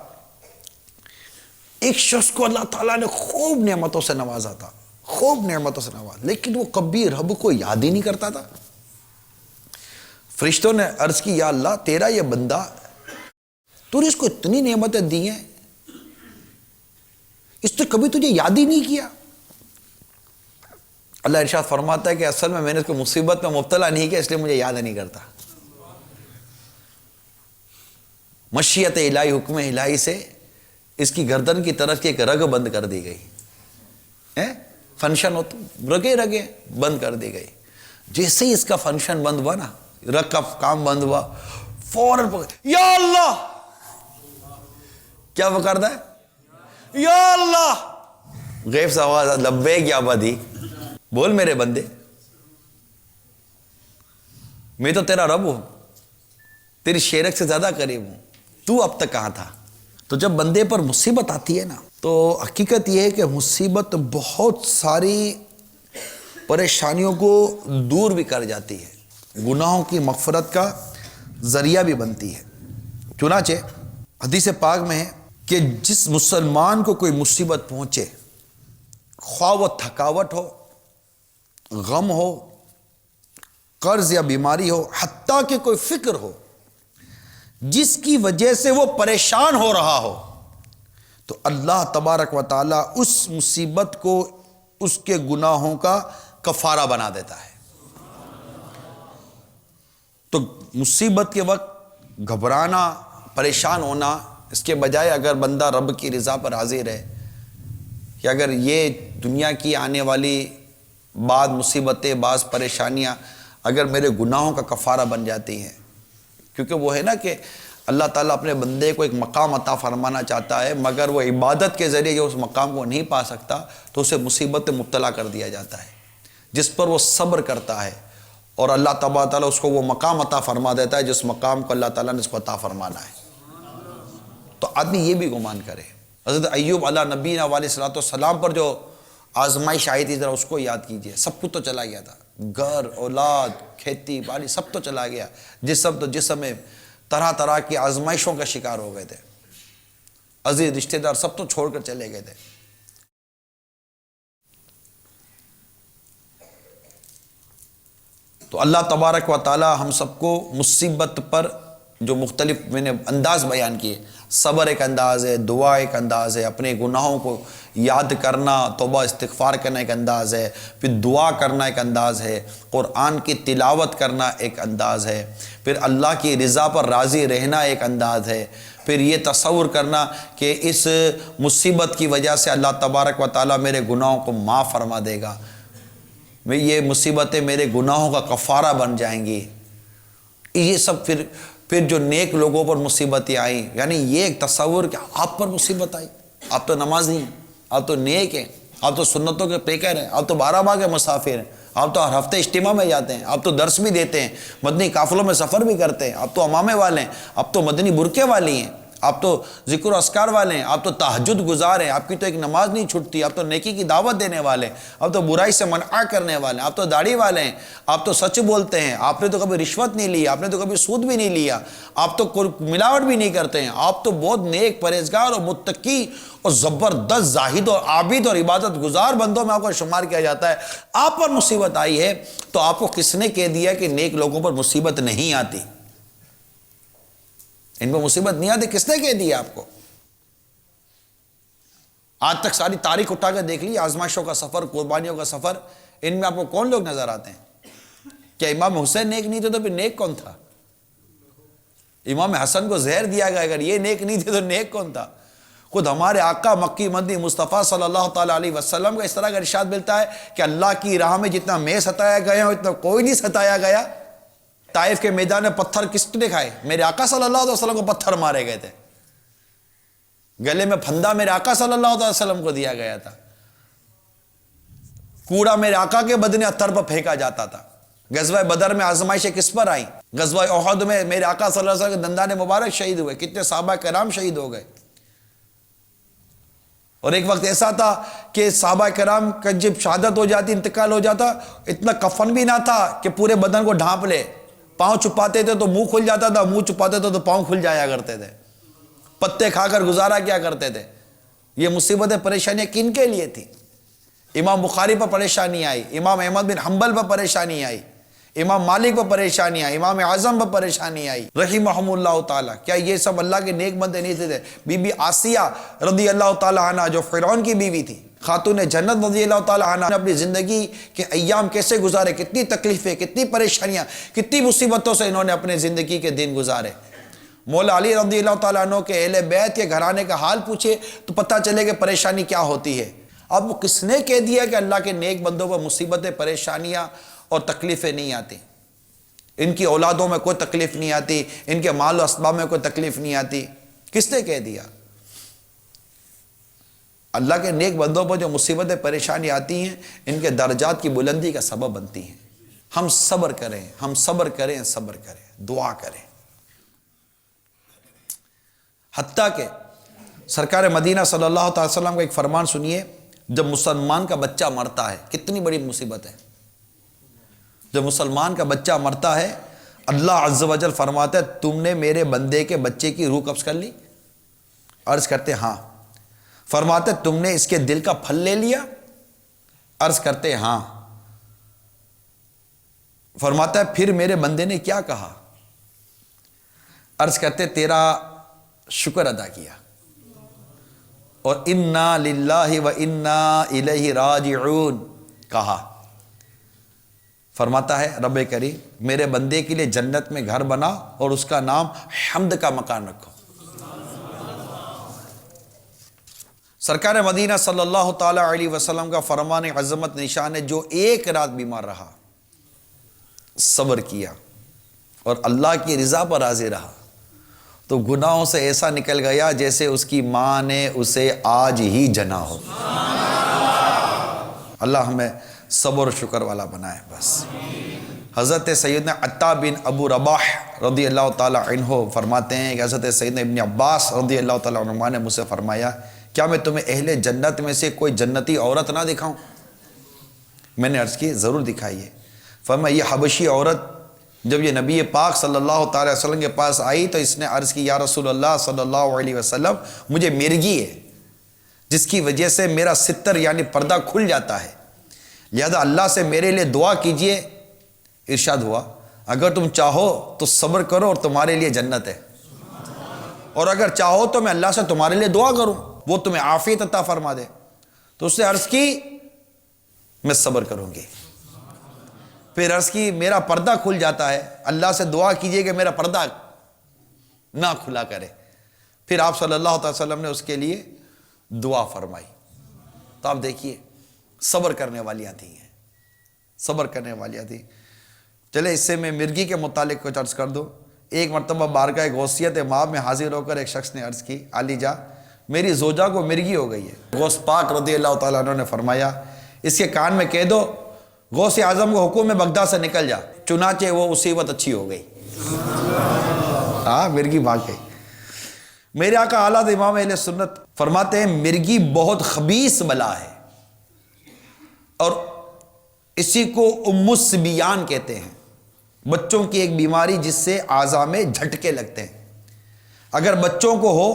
[SPEAKER 3] ایک شخص کو اللہ تعالیٰ نے خوب نعمتوں سے نوازا تھا، خوب نعمتوں سے نوازا، لیکن وہ کبھی رب کو یاد ہی نہیں کرتا تھا۔ فرشتوں نے عرض کی، یا اللہ تیرا یہ بندہ، تو نے اس کو اتنی نعمتیں دی ہیں، اس نے کبھی تجھے یاد ہی نہیں کیا۔ اللہ ارشاد فرماتا ہے کہ اصل میں نے اس کو مصیبت میں مبتلا نہیں کیا، اس لیے مجھے یاد نہیں کرتا۔ مشیت الہی، حکم الہی سے اس کی گردن کی طرف کی ایک رگ بند کر دی گئی، فنکشن ہوتا، رگے رگے بند کر دی گئی۔ جیسے ہی اس کا فنکشن بند ہوا نا، رگ کا کام بند ہوا، فوراً یا اللہ، کیا پکارتا ہے؟ یا اللہ۔ غیب سے آواز، لبیک یا عبدی، بول میرے بندے، میں تو تیرا رب ہوں، تیری شیرک سے زیادہ قریب ہوں، تو اب تک کہاں تھا؟ تو جب بندے پر مصیبت آتی ہے نا، تو حقیقت یہ ہے کہ مصیبت بہت ساری پریشانیوں کو دور بھی کر جاتی ہے، گناہوں کی مغفرت کا ذریعہ بھی بنتی ہے۔ چنانچہ حدیث پاک میں ہے کہ جس مسلمان کو کوئی مصیبت پہنچے، خواہ وہ تھکاوٹ ہو، غم ہو، قرض یا بیماری ہو، حتیٰ کہ کوئی فکر ہو جس کی وجہ سے وہ پریشان ہو رہا ہو، تو اللہ تبارک و تعالی اس مصیبت کو اس کے گناہوں کا کفارہ بنا دیتا ہے۔ تو مصیبت کے وقت گھبرانا، پریشان ہونا، اس کے بجائے اگر بندہ رب کی رضا پر راضی رہے کہ اگر یہ دنیا کی آنے والی بعض مصیبتیں، بعض پریشانیاں اگر میرے گناہوں کا کفارہ بن جاتی ہیں، کیونکہ وہ ہے نا کہ اللہ تعالیٰ اپنے بندے کو ایک مقام عطا فرمانا چاہتا ہے، مگر وہ عبادت کے ذریعے جو اس مقام کو نہیں پا سکتا تو اسے مصیبت میں مبتلا کر دیا جاتا ہے، جس پر وہ صبر کرتا ہے اور اللہ تعالیٰ اس کو وہ مقام عطا فرما دیتا ہے جس مقام کو اللہ تعالیٰ نے اس کو عطا فرمانا ہے۔ تو آدمی یہ بھی گمان کرے، حضرت ایوب علیہ نبینا علیہ الصلوۃ والسلام پر جو آزمائش آئی تھی، ذرا اس کو یاد کیجئے۔ سب کچھ تو چلا گیا تھا، گھر، اولاد، کھیتی باڑی، سب تو چلا گیا، جسم میں طرح طرح کی آزمائشوں کا شکار ہو گئے تھے، عزیز رشتہ دار سب تو چھوڑ کر چلے گئے تھے۔ تو اللہ تبارک و تعالی ہم سب کو مصیبت پر جو مختلف میں نے انداز بیان کیے، صبر ایک انداز ہے، دعا ایک انداز ہے، اپنے گناہوں کو یاد کرنا، توبہ استغفار کرنا ایک انداز ہے، پھر دعا کرنا ایک انداز ہے، قرآن کی تلاوت کرنا ایک انداز ہے، پھر اللہ کی رضا پر راضی رہنا ایک انداز ہے، پھر یہ تصور کرنا کہ اس مصیبت کی وجہ سے اللہ تبارک و تعالیٰ میرے گناہوں کو معاف فرما دے گا، یہ مصیبتیں میرے گناہوں کا کفارہ بن جائیں گی۔ یہ سب پھر جو نیک لوگوں پر مصیبتیں آئیں، یعنی یہ ایک تصور کہ آپ پر مصیبت آئی، آپ تو نمازی ہیں، آپ تو نیک ہیں، آپ تو سنتوں کے پیکر ہیں، آپ تو 12 ماہ کے مسافر ہیں، آپ تو ہر ہفتے اجتماع میں جاتے ہیں، آپ تو درس بھی دیتے ہیں، مدنی قافلوں میں سفر بھی کرتے ہیں، آپ تو امامے والے ہیں، آپ تو مدنی برقعے والی ہیں، آپ تو ذکر و اذکار والے ہیں، آپ تو تہجد گزار ہیں، آپ کی تو ایک نماز نہیں چھوٹتی، آپ تو نیکی کی دعوت دینے والے ہیں، آپ تو برائی سے منع کرنے والے ہیں، آپ تو داڑھی والے ہیں، آپ تو سچ بولتے ہیں، آپ نے تو کبھی رشوت نہیں لی، آپ نے تو کبھی سود بھی نہیں لیا، آپ تو ملاوٹ بھی نہیں کرتے ہیں، آپ تو بہت نیک پرہیزگار اور متقی اور زبردست زاہد اور عابد اور عبادت گزار بندوں میں آپ کو شمار کیا جاتا ہے۔ آپ پر مصیبت آئی ہے تو آپ کو کس نے کہہ دیا کہ نیک لوگوں پر مصیبت نہیں آتی؟ ان پر مصیبت نہیں آتی، کس نے کہہ دیا آپ کو؟ آج تک ساری تاریخ اٹھا کے دیکھ لی، آزمائشوں کا سفر، قربانیوں کا سفر، ان میں آپ کو کون لوگ نظر آتے ہیں؟ کیا امام حسین نیک نہیں تھے تو پھر نیک کون تھا؟ امام حسن کو زہر دیا گیا، اگر یہ نیک نہیں تھے تو نیک کون تھا؟ خود ہمارے آقا مکی مدنی مصطفیٰ صلی اللہ تعالیٰ علیہ وسلم کا اس طرح کا ارشاد ملتا ہے کہ اللہ کی راہ میں جتنا میں ستایا گیا ہوں اتنا کوئی نہیں ستایا گیا، طائف کے میدان میں پتھر کس نے کھائے؟ میرے آقا صلی اللہ علیہ وسلم کو پتھر مارے گئے تھے، گلے میں پھندا میرے آقا صلی اللہ علیہ وسلم کو دیا گیا تھا، کوڑا میرے آقا کے بدن اتر پر پھینکا جاتا تھا۔ غزوہ بدر میں آزمائشیں کس پر آئیں؟ غزوہ احد میں میرے آقا صلی اللہ علیہ وسلم کے دندان مبارک شہید ہوئے، کتنے صحابہ کرام شہید ہو گئے۔ اور ایک وقت ایسا تھا کہ صحابہ کرام کا جب شہادت ہو جاتی، انتقال ہو جاتا، اتنا کفن بھی نہ تھا کہ پورے بدن کو ڈھانپ لے، پاؤں چھپاتے تھے تو منہ کھل جاتا تھا، منہ چھپاتے تھے تو پاؤں کھل جایا کرتے تھے، پتے کھا کر گزارا کیا کرتے تھے۔ یہ مصیبتیں پریشانیاں کن کے لیے تھی؟ امام بخاری پر پریشانی آئی، امام احمد بن حنبل پر پریشانی آئی، امام مالک پر پریشانی آئی، امام اعظم پر پریشانی آئی رحمہم اللہ تعالیٰ۔ کیا یہ سب اللہ کے نیک بندے نہیں تھے؟ بی بی آسیہ رضی اللہ تعالیٰ عنہ جو فرعون کی بیوی تھی، خاتون جنت رضی اللہ تعالیٰ عنہ نے اپنی زندگی کے ایام کیسے گزارے، کتنی تکلیفیں، کتنی پریشانیاں، کتنی مصیبتوں سے انہوں نے اپنے زندگی کے دن گزارے۔ مولا علی رضی اللہ تعالیٰ عنہ کے اہل بیت کے گھرانے کا حال پوچھے تو پتہ چلے کہ پریشانی کیا ہوتی ہے۔ اب وہ کس نے کہہ دیا کہ اللہ کے نیک بندوں پر مصیبتیں، پریشانیاں اور تکلیفیں نہیں آتی؟ ان کی اولادوں میں کوئی تکلیف نہیں آتی، ان کے مال و اسباب میں کوئی تکلیف نہیں آتی، کس نے کہہ دیا؟ اللہ کے نیک بندوں پر جو مصیبتیں، پریشانی آتی ہیں، ان کے درجات کی بلندی کا سبب بنتی ہیں۔ ہم صبر کریں، ہم صبر کریں، صبر کریں، دعا کریں۔ حتیٰ کہ سرکار مدینہ صلی اللہ تعالی وسلم کا ایک فرمان سنیے، جب مسلمان کا بچہ مرتا ہے، کتنی بڑی مصیبت ہے، جب مسلمان کا بچہ مرتا ہے، اللہ عز و جل فرماتا ہے تم نے میرے بندے کے بچے کی روح قبض کر لی؟ عرض کرتے ہاں۔ فرماتے تم نے اس کے دل کا پھل لے لیا؟ عرض کرتے ہاں۔ فرماتا ہے پھر میرے بندے نے کیا کہا؟ عرض کرتے تیرا شکر ادا کیا، اور انا للہ و انا الیہ راجعون کہا۔ فرماتا ہے رب کریم میرے بندے کے لیے جنت میں گھر بنا اور اس کا نام حمد کا مکان رکھو۔ سرکار مدینہ صلی اللہ تعالی علیہ وسلم کا فرمان عظمت نشان ہے، جو ایک رات بیمار رہا، صبر کیا اور اللہ کی رضا پر راضی رہا، تو گناہوں سے ایسا نکل گیا جیسے اس کی ماں نے اسے آج ہی جنا ہو۔ اللہ ہمیں صبر و شکر والا بنائے بس۔ حضرت سیدنا عطا بن ابو رباح رضی اللہ تعالی عنہ فرماتے ہیں کہ حضرت سیدنا ابن عباس رضی اللہ تعالی عنہ نے مجھ سے فرمایا کیا میں تمہیں اہل جنت میں سے کوئی جنتی عورت نہ دکھاؤں؟ میں نے عرض کی ضرور دکھائیے۔ فرمایا یہ حبشی عورت جب یہ نبی پاک صلی اللہ تعالی وسلم کے پاس آئی تو اس نے عرض کی یا رسول اللہ صلی اللہ علیہ وسلم مجھے مرگی ہے جس کی وجہ سے میرا ستر یعنی پردہ کھل جاتا ہے، لہذا اللہ سے میرے لیے دعا کیجئے۔ ارشاد ہوا اگر تم چاہو تو صبر کرو اور تمہارے لیے جنت ہے، اور اگر چاہو تو میں اللہ سے تمہارے لیے دعا کروں وہ تمہیں عافیت عطا فرما دے۔ تو اس نے عرض کی میں صبر کروں گی۔ پھر عرض کی میرا پردہ کھل جاتا ہے، اللہ سے دعا کیجئے کہ میرا پردہ نہ کھلا کرے۔ پھر آپ صلی اللہ علیہ وسلم نے اس کے لیے دعا فرمائی۔ تو آپ دیکھیے صبر کرنے والیاں تھیں، صبر کرنے والیاں تھیں۔ چلے اس سے میں مرگی کے متعلق کچھ عرض کر دوں۔ ایک مرتبہ بارگاہ غوثیت مآب میں حاضر ہو کر ایک شخص نے عرض کی علی جا میری زوجہ کو مرگی ہو گئی ہے۔ غوث پاک رضی اللہ تعالیٰ عنہ نے فرمایا اس کے کان میں کہہ دو غوث اعظم کو حکم میں بغداد سے نکل جا، چنانچہ وہ اسی وقت اچھی ہو گئی۔ مرگی بھاگ گئی۔ میرے آقا اعلیٰ امام اہل سنت فرماتے ہیں مرگی بہت خبیث بلا ہے، اور اسی کو ام الصبیان کہتے ہیں، بچوں کی ایک بیماری جس سے اعضاء میں جھٹکے لگتے ہیں، اگر بچوں کو ہو،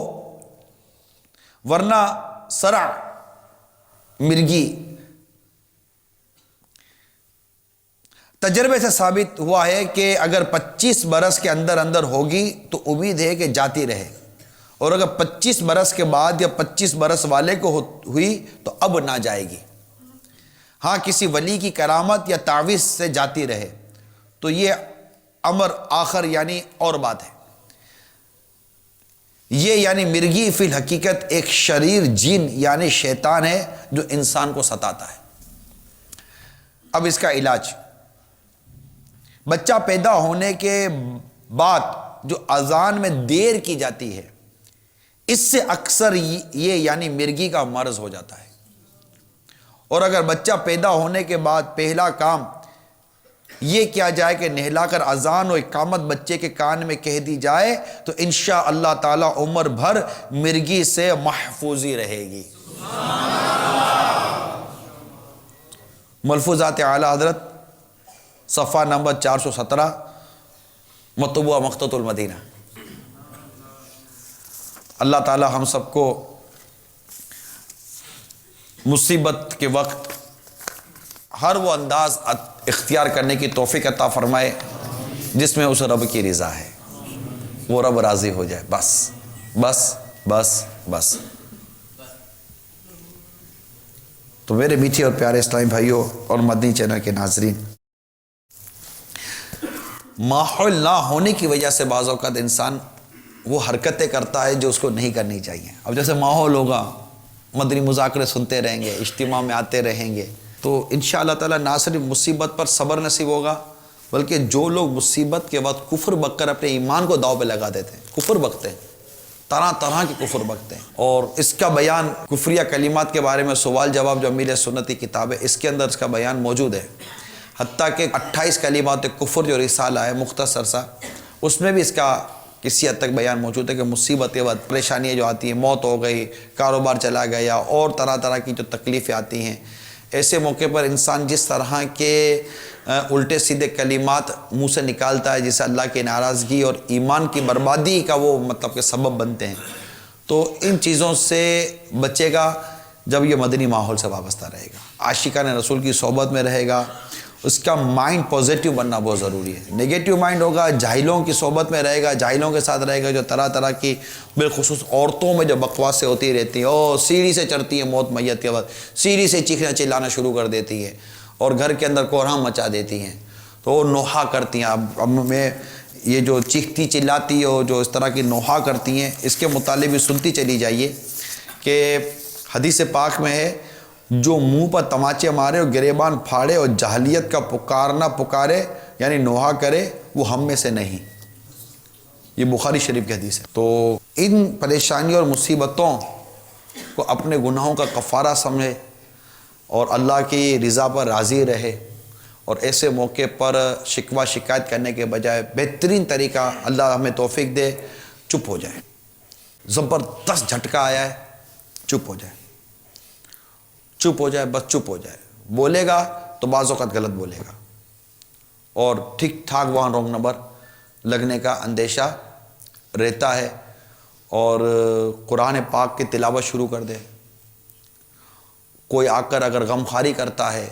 [SPEAKER 3] ورنہ صرع مرگی تجربے سے ثابت ہوا ہے کہ اگر 25 برس کے اندر اندر ہوگی تو امید ہے کہ جاتی رہے، اور اگر 25 برس کے بعد یا 25 برس والے کو ہوئی تو اب نہ جائے گی۔ ہاں کسی ولی کی کرامت یا تعویذ سے جاتی رہے تو یہ امر آخر یعنی اور بات ہے۔ یہ یعنی مرگی فی الحقیقت ایک شریر جن یعنی شیطان ہے جو انسان کو ستاتا ہے۔ اب اس کا علاج، بچہ پیدا ہونے کے بعد جو اذان میں دیر کی جاتی ہے اس سے اکثر یہ یعنی مرگی کا مرض ہو جاتا ہے. اور اگر بچہ پیدا ہونے کے بعد پہلا کام یہ کیا جائے کہ نہلا کر اذان و اقامت بچے کے کان میں کہہ دی جائے تو انشاءاللہ تعالی عمر بھر مرگی سے محفوظی رہے گی. ملفوظات اعلی حضرت صفحہ نمبر 417 مطبوعہ مخطوط المدینہ. اللہ تعالی ہم سب کو مصیبت کے وقت ہر وہ انداز اختیار کرنے کی توفیق عطا فرمائے جس میں اس رب کی رضا ہے, وہ رب راضی ہو جائے. بس بس بس بس. تو میرے میٹھے اور پیارے اسلامی بھائیوں اور مدنی چینل کے ناظرین, ماحول نہ ہونے کی وجہ سے بعض اوقات انسان وہ حرکتیں کرتا ہے جو اس کو نہیں کرنی چاہیے. اب جیسے ماحول ہوگا, مدنی مذاکرے سنتے رہیں گے, اجتماع میں آتے رہیں گے, تو انشاءاللہ تعالی نہ صرف مصیبت پر صبر نصیب ہوگا بلکہ جو لوگ مصیبت کے وقت کفر بک کر اپنے ایمان کو داؤ پہ لگا دیتے ہیں, کفر بکتے ہیں, طرح طرح کے کفر بکتے ہیں, اور اس کا بیان کفریہ کلمات کے بارے میں سوال جواب جو امیل سنت کی کتاب ہے اس کے اندر اس کا بیان موجود ہے. حتیٰ کہ 28 کلمات کفر جو رسالہ ہے مختصر سا, اس میں بھی اس کا کسی حد تک بیان موجود ہے کہ مصیبت کے بعد پریشانیاں جو آتی ہیں, موت ہو گئی, کاروبار چلا گیا, اور طرح طرح کی جو تکلیفیں آتی ہیں, ایسے موقع پر انسان جس طرح کے الٹے سیدھے کلمات منہ سے نکالتا ہے جسے اللہ کی ناراضگی اور ایمان کی بربادی کا وہ مطلب کہ سبب بنتے ہیں, تو ان چیزوں سے بچے گا جب یہ مدنی ماحول سے وابستہ رہے گا, عاشقان رسول کی صحبت میں رہے گا. اس کا مائنڈ پوزیٹیو بننا بہت ضروری ہے. نگیٹیو مائنڈ ہوگا, جاہلوں کی صحبت میں رہے گا, جاہلوں کے ساتھ رہے گا جو طرح طرح کی بالخصوص عورتوں میں جو بکواسیں ہوتی رہتی ہیں, او سیڑھی سے چڑھتی ہیں موت میت کے وقت, سیڑھی سے چیخنا چلانا شروع کر دیتی ہیں اور گھر کے اندر کوہرام مچا دیتی ہیں, تو وہ نوحہ کرتی ہیں. اب میں یہ جو چیختی چلاتی ہو جو اس طرح کی نوحہ کرتی ہیں, اس کے متعلق بھی سنتی چلی جائیے کہ حدیث پاک میں ہے جو منہ پر تماچے مارے اور گریبان پھاڑے اور جاہلیت کا پکارنا پکارے یعنی نوحہ کرے وہ ہم میں سے نہیں. یہ بخاری شریف کی حدیث ہے. تو ان پریشانیوں اور مصیبتوں کو اپنے گناہوں کا کفارہ سمجھے اور اللہ کی رضا پر راضی رہے, اور ایسے موقع پر شکوہ شکایت کرنے کے بجائے بہترین طریقہ اللہ ہمیں توفیق دے, چپ ہو جائے. زبردست جھٹکا آیا ہے, چپ ہو جائے, چپ ہو جائے, بس چپ ہو جائے. بولے گا تو بعض اوقات غلط بولے گا اور ٹھیک ٹھاک وہاں رونگ نمبر لگنے کا اندیشہ رہتا ہے, اور قرآن پاک کی تلاوت شروع کر دے. کوئی آ کر اگر غم خواری کرتا ہے,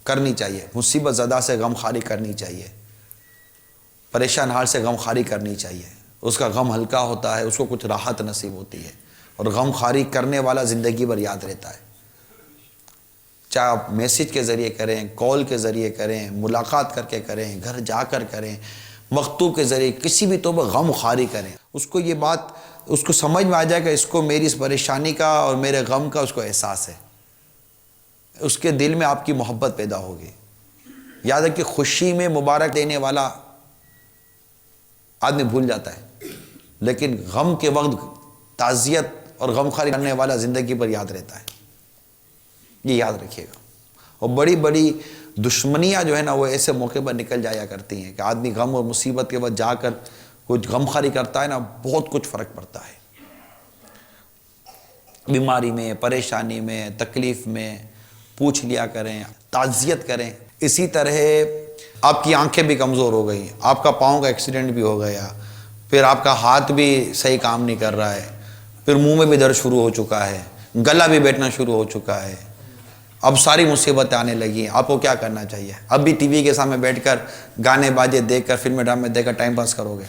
[SPEAKER 3] کرنی چاہیے, مصیبت زدہ سے غم خواری کرنی چاہیے, پریشان حال سے غم خواری کرنی چاہیے. اس کا غم ہلکا ہوتا ہے, اس کو کچھ راحت نصیب ہوتی ہے, اور غم خواری کرنے والا زندگی بھر یاد رہتا ہے. چاہے آپ میسیج کے ذریعے کریں, کال کے ذریعے کریں, ملاقات کر کے کریں, گھر جا کر کریں, مکتوب کے ذریعے کسی بھی طور پر غم خواری کریں. اس کو یہ بات اس کو سمجھ میں آ جائے کہ اس کو میری اس پریشانی کا اور میرے غم کا اس کو احساس ہے, اس کے دل میں آپ کی محبت پیدا ہوگی. یاد ہے کہ خوشی میں مبارک دینے والا آدمی بھول جاتا ہے, لیکن غم کے وقت تعزیت اور غم خواری کرنے والا زندگی پر یاد رہتا ہے. یہ یاد رکھیے گا. اور بڑی بڑی دشمنیاں جو ہے نا وہ ایسے موقع پر نکل جایا کرتی ہیں کہ آدمی غم اور مصیبت کے وقت جا کر کچھ غم خواری کرتا ہے نا, بہت کچھ فرق پڑتا ہے. بیماری میں, پریشانی میں, تکلیف میں پوچھ لیا کریں, تعزیت کریں. اسی طرح آپ کی آنکھیں بھی کمزور ہو گئی, آپ کا پاؤں کا ایکسیڈنٹ بھی ہو گیا, پھر آپ کا ہاتھ بھی صحیح کام نہیں کر رہا ہے, پھر منہ میں بھی درد شروع ہو چکا ہے, گلا بھی بیٹھنا شروع ہو چکا ہے, اب ساری مصیبتیں آنے لگی ہیں. آپ کو کیا کرنا چاہیے؟ اب بھی ٹی وی کے سامنے بیٹھ کر گانے باجے دیکھ کر, فلمیں ڈرامے دیکھ کر ٹائم پاس کرو گے؟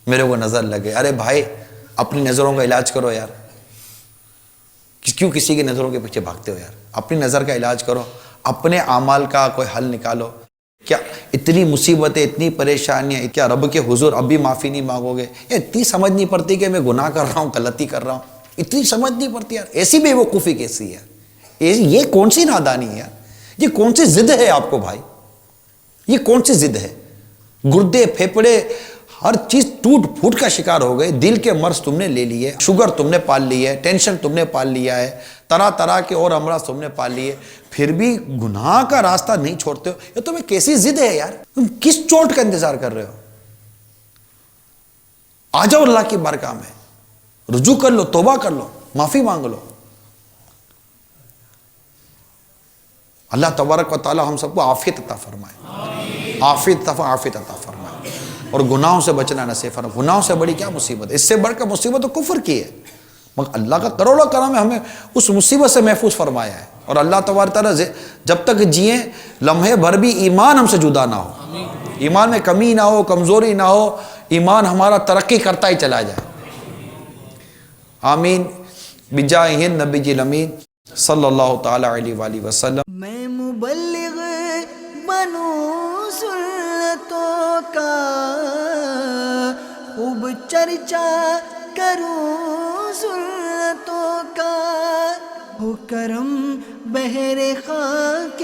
[SPEAKER 3] میرے کو نظر لگے. ارے بھائی اپنی نظروں کا علاج کرو یار, کیوں کسی کی نظروں کے پیچھے بھاگتے ہو یار؟ اپنی نظر کا علاج کرو, اپنے اعمال کا کوئی حل نکالو. کیا اتنی مصیبتیں, اتنی پریشانیاں, کیا رب کے حضور اب بھی معافی نہیں مانگو گے؟ اتنی سمجھ نہیں پڑتی کہ میں گناہ کر رہا ہوں, غلطی کر رہا ہوں, اتنی سمجھ نہیں پڑتی یار. ایسی بے وقوفی کیسی ہے؟ یہ کون سی نادانی ہے یار؟ یہ کون سی ضد ہے آپ کو بھائی؟ یہ کون سی ضد ہے؟ گردے پھیپڑے ہر چیز ٹوٹ پھوٹ کا شکار ہو گئے، دل کے مرض تم نے لے لیے، شوگر تم نے پال لی ہے، ٹینشن تم نے پال لیا ہے، طرح طرح کے اور امراض تم نے پال لیے، پھر بھی گناہ کا راستہ نہیں چھوڑتے ہو۔ یہ تمہیں کیسی ضد ہے یار؟ تم کس چوٹ کا انتظار کر رہے ہو؟ آ جاؤ اللہ کی بارگاہ میں، رجوع کر لو، توبہ کر لو، معافی مانگ لو۔ اللہ تبارک و تعالی ہم سب کو عافیت عطا فرمائے، عافیت عطا فرمائے، اور گناہوں سے بچنا نصیب فرمائے۔ گناہوں سے بڑی کیا مصیبت ہے؟ اس سے بڑھ کر مصیبت تو کفر کی ہے، مگر اللہ کا کروڑوں کرم ہے، ہمیں اس مصیبت سے محفوظ فرمایا ہے۔ اور اللہ تبارک تعالیٰ جب تک جئیں لمحے بھر بھی ایمان ہم سے جدا نہ ہو، ایمان میں کمی نہ ہو، کمزوری نہ ہو، ایمان ہمارا ترقی کرتا ہی چلا جائے۔ آمین بجاہ نبی الامین صلی اللہ تعالی علیہ وآلہ وسلم۔
[SPEAKER 1] میں مبلغ بنوں سنتوں کا، خوب چرچا کروں سنتوں کا، ہو کرم بحر خاک